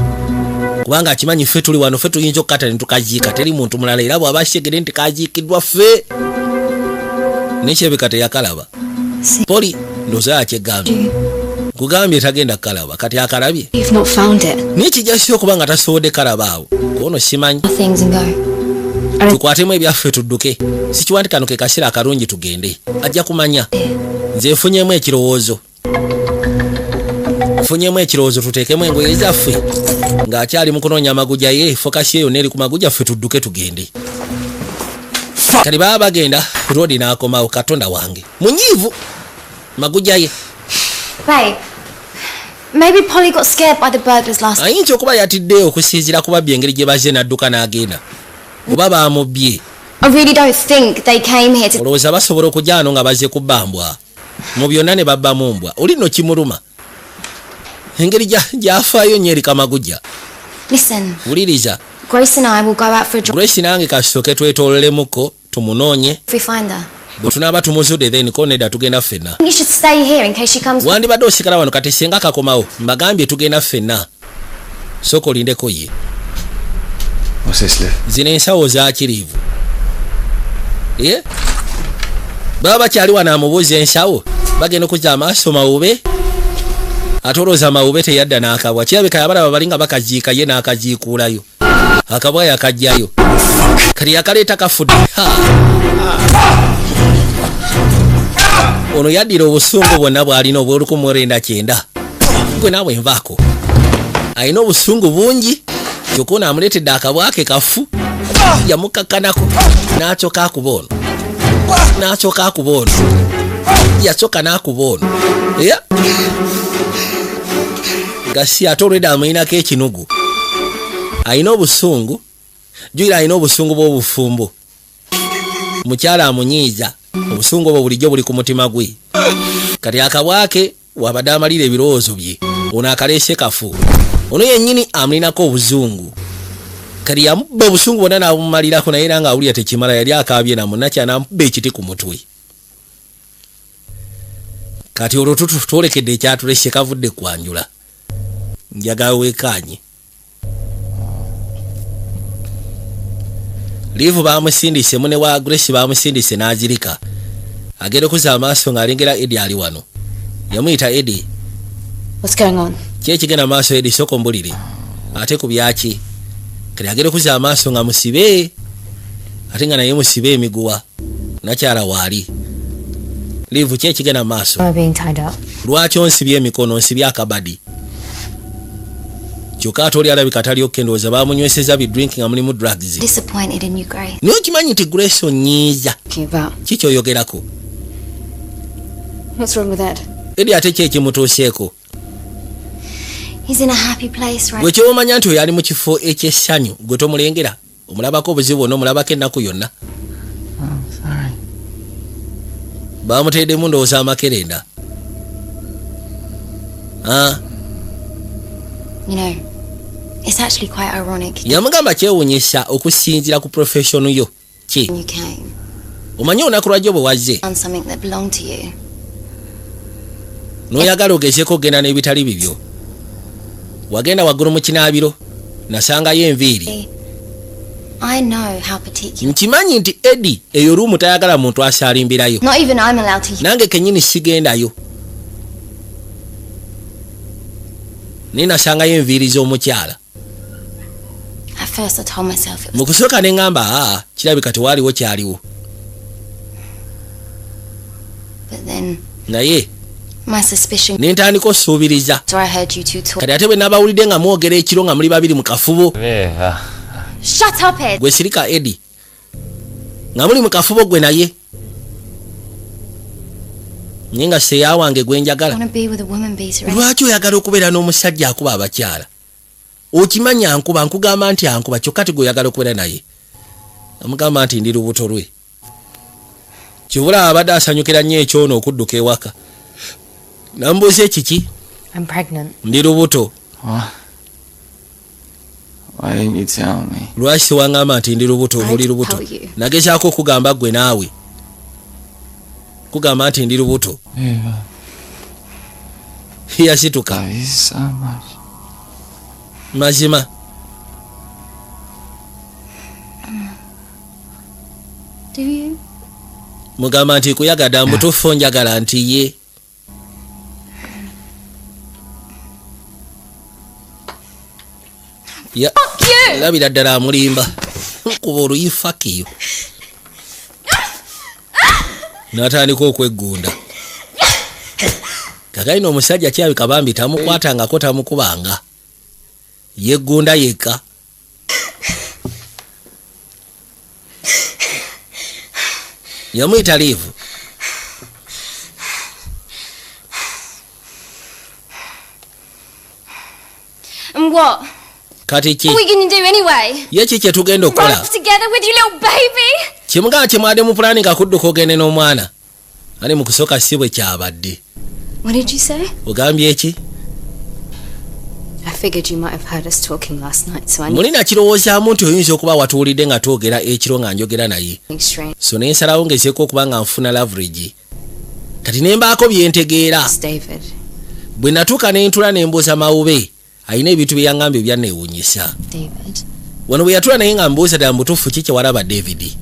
kubanga akimanyi ffe tuli wano ffe tuyinza okukata ne tukaziika teri muntu mulala era bw'aba asegere nti kaziikiddwa ffe nekyebeka teyakalaba. Polly ndowooza yakyegambye kugambye tagenda kalaba kati akalabye You've not found it. n'ekijjasiyo okuba nga tasobodde kalaba awo kuono simanyi. Things and go. Tukwatemu ebyaffe tudduke sikiwa nti kano ke kaseera akalungi tugende ajja kumanya. Nze nfunyemu ekirowoozo tuteekemu engoye zaffe ng'akyali mu kunoonya amaguja ye fokasi eyo neeri ku maguja ffe tudduke tugende. Kali baba bagenda roodi n'akomawo Katonda wange munyiivu maguja ye. Babe, maybe Polly got scared by the burglars last night. Ayinza okuba yatiddeyo okusinziira ku babbi engeri gye bazze n'adduka n'agenda oba baamubbye. I really don't think they came here to... Olowooza basobola okujja wano nga bazze kubba mbwa mu byonna ne babbamu mbwa oli nno kimuluma engeri gy'afaayo nnyo eri kamaguja. Listen, Wuliriza Grace and I will go out for a drive Grace nange kasooke twetoololemuko tumunoonye if we find her. bwe tunaaba tumuzudde then ko nedda tugenda ffenna. You should stay here in case she comes. Wandibadde osigala wano kati singa kakomawo mbagambye tugenda ffenna sooka olindeko ye. What's this, Liv? Zino ensawo za kiriivu baba bakyali wano amubuuza ensawo bagenda okuzza amaaso mawube ate olowooza mawube teyadda n'akabwa kirabika yabalaba bali nga bakaziika ye n'akaziikuulayo akabwa yakajjayo kati yakaleeta kafudde. Ono yaddira obusungu bwonna bw'alina obw'olukumwenda 9 gwe naawe nvaako alina obusungu bungi kyokka ono amuleetedde akabwake kafu yamukakkanako n'akyokka akuba ono yasooka n'akuba ono gasi ate olwedda amulinako ekinugu alina obusungu juyira alina obusungu bw'obufumbo mukyala amunyiiza obusungu obwo bulijjo buli ku mutima gwe kati akabwake wabadde amalira ebirowoozo bye ono akaleese kafu ono yennyini amulinako obuzungu kati yamubba obusungu bwonna n'abumalirako naye era ng'awulira tekimala yali akaabye na munnakya n'amubba ekiti ku mutwe. Kati olwo twolekedde ekyatulese kavudde kwanjula njagala weekaanye. Livu bamusindise mune wa Grace bamusindise n'azirika agenda okuza amaaso ng'alengera Eddie ali wano yamuyita Eddie. What's going on? Kyekigenda maaso Eddie soko mbulire ate ku byaki kati agenda okuza amaaso nga musibe ate nga naye musibe emiguwa nakyala waali. Livu kyekigenda maaso I'm being tied up. lwaki onsibye emikono onsibye akabadi kyokka ate oli alabika tali okendooza bamunyweseza bidrink nga mulimu drugs. Disappointed in you, Grace. Naye okimanyi nti Grace onyiiza kiki oyogerako? What's wrong with that? Eddie ate ki ekimutuuseeko? He's in a happy place right gwe kyomanya nti oyo ali mu kifo ekyessanyu gwe tomulengera omulabako obuzibu bwonna omulabako ennaku yonna. Bamuteddemu ndowooza amakerenda. You know, it's actually quite ironic. Yamugamba kyewuunyisa okusinziira ku profession yo ki When you came, omanyi olunaku lwajjo bwe wazze found something that belonged to you. n'oyagala ogezeeko ogenda n'ebitali bibyo wagenda waggulu mu kinaabiro nasangayo enviiri I know how particular. nkimanyi nti Eddie eyo luumu tayagala muntu asaalimbirayo Not even I'm allowed to. nange kennyini sigendayo naye nasangayo enviiri z'omukyala At first, I told myself it was. mu kusooka ne ŋŋamba kirabika tewaaliwo kyaliwo But then naye my suspicion. ne ntandika osuubiriza So I heard you two talk. kati ate bwe nabawulidde nga mwogera ekiro nga muli babiri mu kafubo Shut up, Ed. gwe sirika Eddie nga muli mu kafubo gwe naye naye nga seeya wange gwe I njagala want to be with a woman beater. Ed. lwaki oyagala okubeera n'omusajja akuba abakyala okimanyi ankuba nkugamba nti ankuba kyokka ti gwe oyagala okubeera naye amugamba nti ndi lubuto lwe kibula abadde asanyukira nnyo ekyono okudduka ewaka nambuuza ekiki I'm pregnant. ndi lubuto What? Why didn't you tell me? lwaki waŋŋamba nti ndi lubuto I oli had to lubuto tell you. nagezaako okugamba gwe naawe kugamba nti ndi lubuto Eva, yasituka love you so much. mazima Do you? mugamba nti kuyagada mbutufu njagala nti ye labira ddala amulimba kuba oluyifakiyo n'atandika okweggunda kakalina omusajja kyabika bambi tamukwatangako tamukubanga yeggunda yekka yamuyita liivu And what? kati ki What are we going to do anyway? ye ki kye tugenda Run okukola off together with your little baby? kimugamba kyemwadde mu pulaani nga kudduka ogende n'omwana ali mu kusooka si bwe kyabadde What did you say? ogambye eki I figured you might have heard us talking last night, so I knew mulina kirowoozaamu nti oyinza okuba watuwulidde nga twogera ekiro nga njogera naye something strange. so ne nsalawo ngezeeko okuba nga nfuna lavrigi kati ne mbaako bye ntegeera It's David. bwe natuuka ne ntula ne mbuuza mawube alina ebintu bye yaŋŋambye byanneewuunyisa David. wano bwe yatula naye nga mbuuza ddala mutuufu ki kye walaba David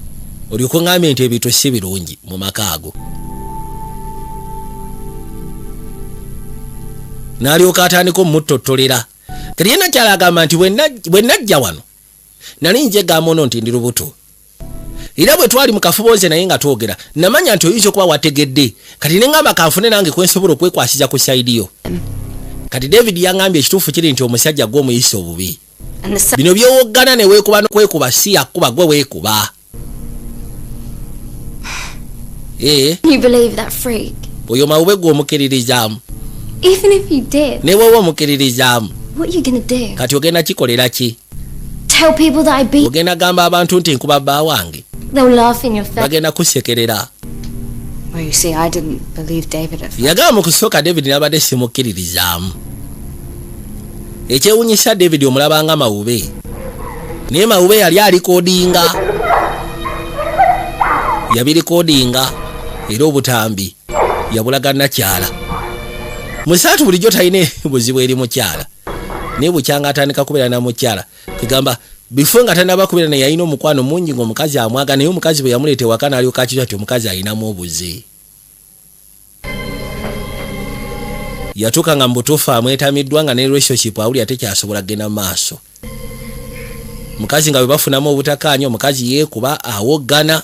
olyoka oŋŋambye nti ebintu si birungi mu maka ago n'alyoka atandika omumuttotolera kati ye nakyala agamba nti bwe najja wano nali njegamba ono nti ndi lubuto era bwe twali mu kafuboze naye nga twogera namanya nti oyinza okuba wategedde kati ne ŋŋamba kanfune nange kwensobola okwekwasiza ku sayidi yo kati David yaŋŋambye ekituufu kiri nti omusajja gwe omuyisa obubi And the bino byowoggana ne weekuba n'okwekuba si yakuba gwe weekuba You believe that freak? oyo mawube gwe omukiririzaamu Even if you did, ne weewa omukiririzaamu what are you going to do? kati ogenda kikolera ki Tell people that I beat? ogenda gamba abantu nti nkuba bba wange They'll laugh in your face. bagenda kusekerera Well, you see, I didn't believe David at first. yagamba mu kusooka David n'abadde simukkiririzaamu ekyewuunyisa David omulabanga mawube naye mawube yali alikoodinga yabirikodinga era obutambi yabulaga nakyala musaatu bulijjo talina buzibu eri mukyala naye bukyanga atandika kubeera na mukyala kugamba bifo nga tanaba kubeera naye yalina omukwano mungi ng'omukazi amwaga naye omukazi bwe yamuleeta ewaka n'alyoka akizwa nti omukazi alinamu obuze yatuuka nga mu butuufu amwetamiddwa nga ne relationship awuli ate kyasobola kgenda mu maaso mukazi nga bwe bafunamu obutakkaanya omukazi yeekuba awoggana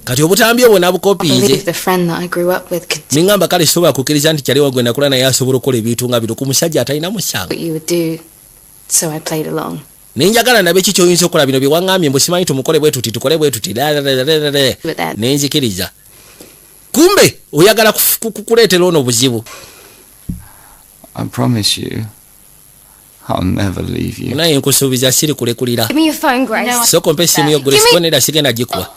kati obutambi obwo I nabukopiize believe the friend that I grew up with could do ningamba kale sobola kukkiriza nti kyali wagwe nakula naye asobola okukola ebintu nga bino ku musajja atalina musango what you would do, so I played along. nenjagala nabe ki kyoyinza okukola bino bye waŋŋambye mbu simanyi tumukole bwe tuti tukole bwe tuti With that, nenzikiriza kumbe oyagala kukuleetera ono buzibu I promise you, I'll never leave you. naye nkusuubiza siri kulekulira Give me your phone, Grace. soko mpe essimu yo gule Give me- sikonera sigenda gikuwa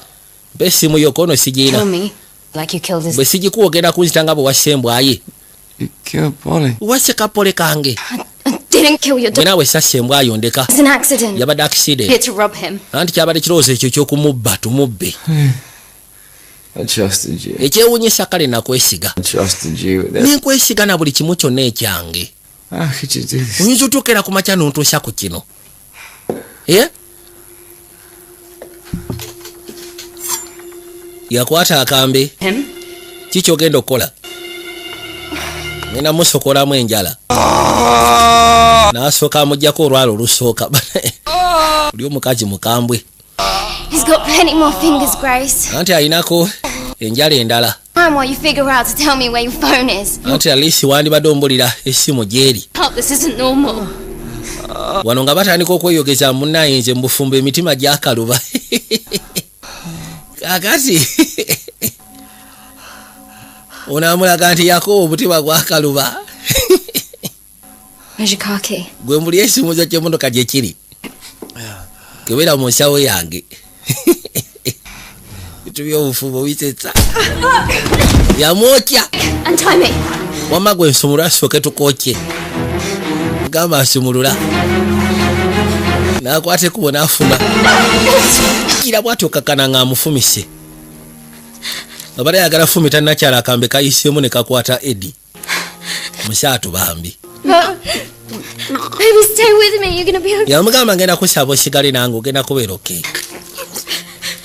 mpe essimu yo kono sigiina kill me like you killed his. bwe sigikuwa ogenda kunzita nga bwe wasse embwaye You killed Polly. wasse kapole kange didn't kill your dog. Nawe sase mbwa yondeka. It's an accident. Yabadde accident. Here to rob him. Anti kyabadde kirowoozo ekyo ky'okumubba tumubbe. I trusted you. Ekyewuunyisa kale nakwesiga. I trusted you. Nenkwesiga na buli kimu kyonna ekyange. How could you do this? Oyinza otuukera ku makya n'ontuusa ku kino. Eh? Yakwata akambe. Him? Kiki ogenda okukola? Nina musokolamu enjala. N'asooka amuggyako olwalo olusooka. Oli omukazi mukambwe. He's got plenty more fingers, Grace. Anti ayinako enjala endala. Time while you figure out to tell me where your phone is. Anti alisi wandibadde ombulira essimu gyeri. Oh, this isn't normal. Wano nga batandika okweyogeza munnaye nze mbufumba emitima gyakaluba. Kakati onaamulaga nti yakoba omutima gwakaluba. Where's your car key? Gwe mbuli essimu zo ky'emmotoka gye kiri. Kebeera mu nsawo yange. Bitu by'obufumbo bisetsa. Yamwokya. Untie me. Wamma gwe nsumulula asooke tukookye. Gamba asumulula. N'akwata ekkubo n'afuna. Kira bw'atyo okakana ng'amufumise. Abadde ayagala fumita nakyala akambe kayiseemu ne kakwata Eddie. Musatu bambi. Baby, stay with me. You're gonna be okay. Yamugamba ngenda kusaba osigale nange ogenda kubeera okay.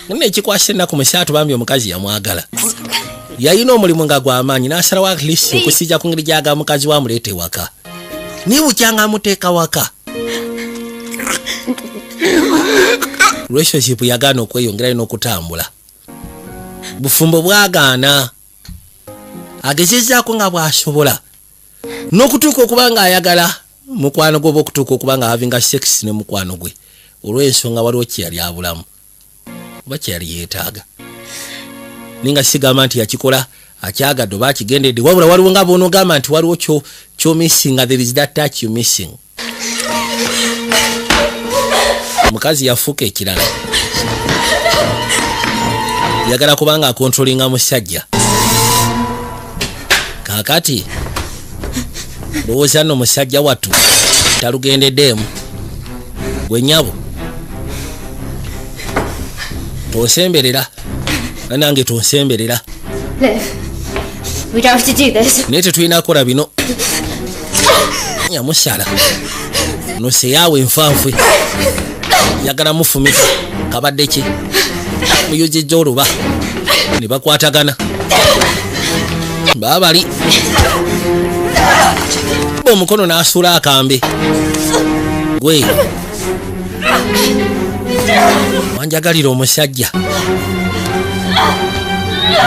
Nne ekikwasa ennaku musatu bambi omukazi yamwagala. Yalina omulimu nga gw'amaanyi n'asalawo at least okusijja ku ngeri gy'agamba mukazi we amuleeta ewaka. Nibukyanga amuteeka waka. Relationship yagaana okweyongerayo n'okutambula. Bufumbo bwagaana. Agezezzaako nga bw'asobola. N'okutuuka okuba ng'ayagala mukwano gwe oba okutuuka okuba nga havinga sex ne mukwano gwe. Olw'ensonga waliwo kyeyali abulamu. Oba kyeyali yeetaaga. Ninga sigamba nti yakikola akyagadde oba akigendedde. Wabula waliwo nga bw'onoogamba nti waliwo kyo missing, there is that touch you missing. Omukazi yafuuka ekirala. Yagala kubanga akontrolinga musajja. Kaakati lowooza nno musajja wattu talugendeddeemu. Gwe nnyabo tonsemberera nange tonsemberera. Liv, we don't have to do this. Naye tetulina kukola bino. Yamusala nose yaawe enfanfwe yagala mufumita kabadde ki muyozejja oluba ne bakwatagana baabali omukono n'asuula akambe. Gwe wanjagalira omusajja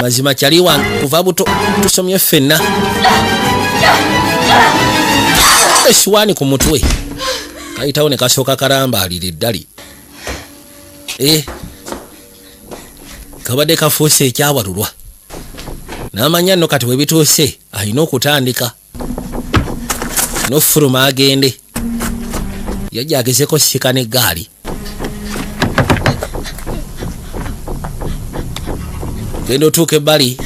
mazima kyali wange kuva buto tusomye ffenna. Esiwaani ku mutwe kayitawo ne kasooka kalambaalira eddali. Kabadde kafuuse ekyawalulwa. N'amanya nno kati we bituuse alina okutandika n'ofuluma agende. Yajja agezeko sika n'eggaali. Genda otuuka ebbali.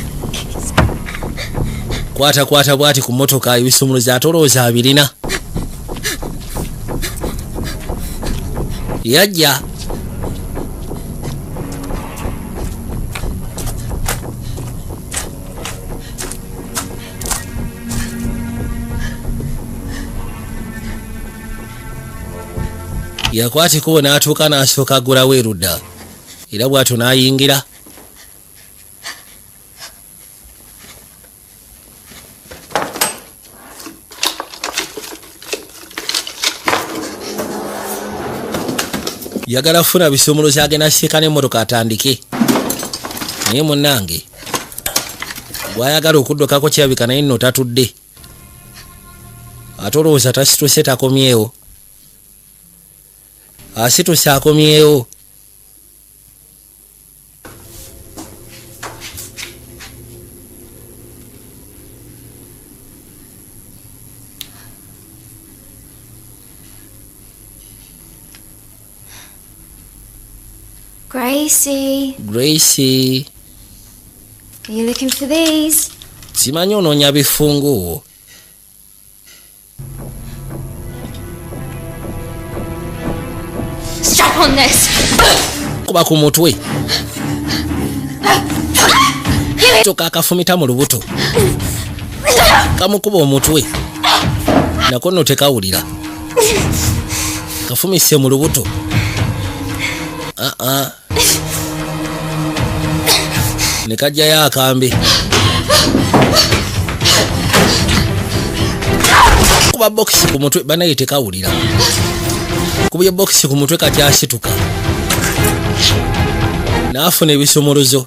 Kwata bwati ku mmotoka ebisumuluzi atolooza abirina. Yajja yakwata ekkubo n'atuuka n'asooka aggulawo erudda. Era bw'atyo n'ayingira. Yagala funa bisumuluzi agenda sika n'emmotoka atandike. Naye munnange gwayagala okuddukako kirabika naye nno tatudde. Ate olowooza tasituse takomyewo. Asituse akomyewo. Gracie, are you looking for these? Simanyi onoonya bifungu. Strap on this. Kuba ku mutwe. Toka akafumita mu lubuto. Kamukuba omutwe. Nakono tekawulira. Kafumise mu lubuto. Nekajja ya akambe. Kuba box ku mutwe banaye tekawulira. Kuba box ku mutwe kati asituka. Naafuna ebisomolozo.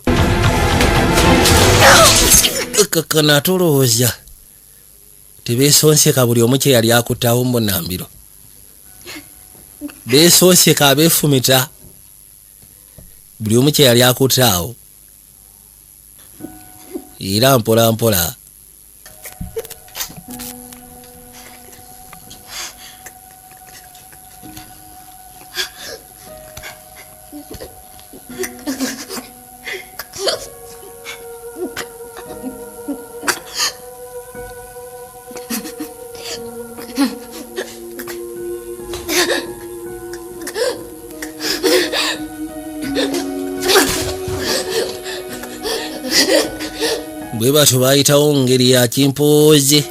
Kakana tolooza. Tebeesonseka buli omu kye yali akutawo mu Nambiro. Beesonseka abeefumita. Buli omu kye yali akutaawo. Era mpola mpola. Bwe batyo bayitawo ngeri ya kimpoozi.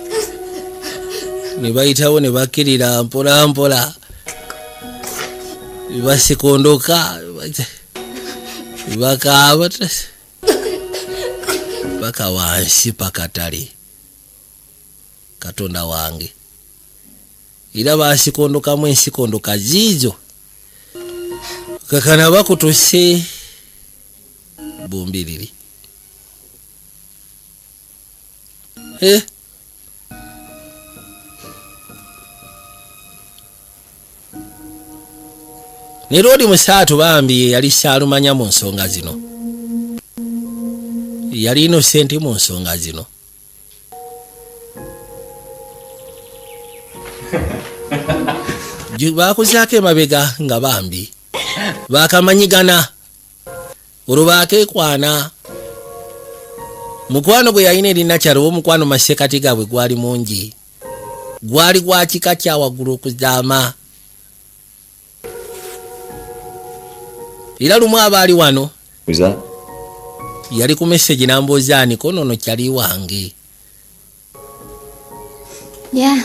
Ne bayitawo ne bakkirira mpola mpola. Basikondoka. Bakaaba. Baka wansi pakatale. Katonda wange. Era basikondokamu ensikondoka ziizo. Kakana bakutuse bumbiriri. Ne Lodi Musaatu bambi yali Saalumanya mu nsonga zino. Yali innocent mu nsonga zino. Bakuzaako emabega nga bambi. Bakamanyigana. Olwo bakeekwana. Mukwano gwe yalina erina kyalo omukwano masekati gaabwe gwali mungi. Gwali gwa kika kya waggulu okuzaama. Era lumu abaali wano. Who's that? Yali ku message n'ambooza niko nono kyali wange. Yeah.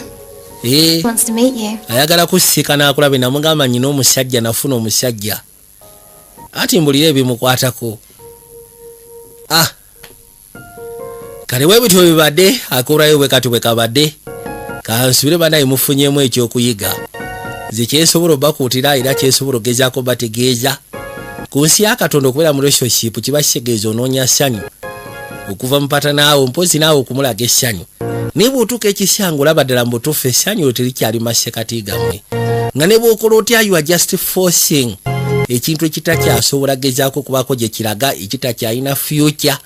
Wants to meet you. Ayagala kusika n'akulabe namugamba nnyina omusajja nafuna omusajja. Ati mbulire ebimukwatako. Kale webityo bibadde akurayo bwe kati bwe kabadde. Kansubire banaye mufunyemu ekyokuyiga. Ze kyesobola bakuutira era kyesobola gezaako bategeeza. Ku nsi ya Katonda okubeera mu relationship kiba kitegeeza onoonya ssanyu. Okuva mu pata naawe mpozi naawe okumulaga essanyu. Niba otuuka ekisyango olaba ddala mu butuufu essanyu terikyali masekati gammwe. Nga ne bw'okola otya you are just forcing ekintu ekitakyasobola gezaako kubaako gye kiraga ekitakyalina future.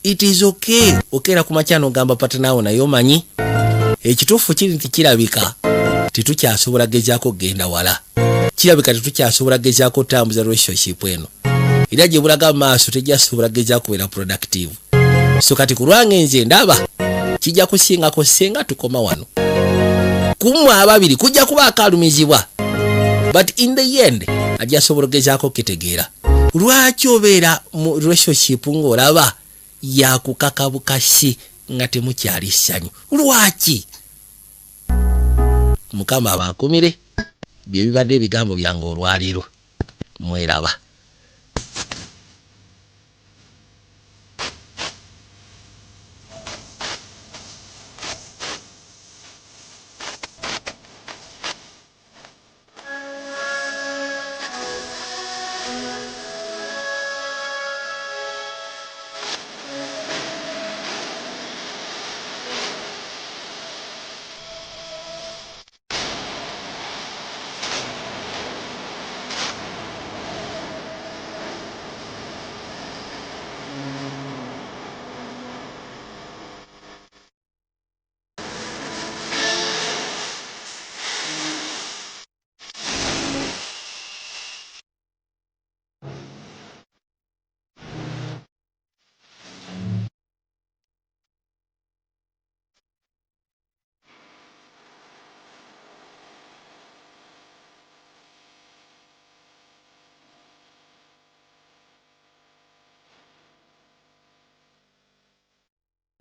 It is okay. Okera ku makyano gamba pata naawe naye omanyi. Ekituufu kiri nti kirabika tetukyasobola gezaako kugenda wala. Kirabika tetukyasobola gezaako tambuza relationship eno. Era gye bulaga maaso tejjasobola gezaako kubeera productive. So kati ku lwange nze ndaba kijja kusingako senga tukoma wano. Kumu ababiri kujja kuba akalumizibwa. But in the end ajja sobola gezaako kitegeera. Lwaki obeera mu relationship ng'olaba yakukaka bukasi nga temukyali ssanyu? Lwaki? Mukama abankumire. Bye bibadde ebigambo byange olwaliro. Mweraba.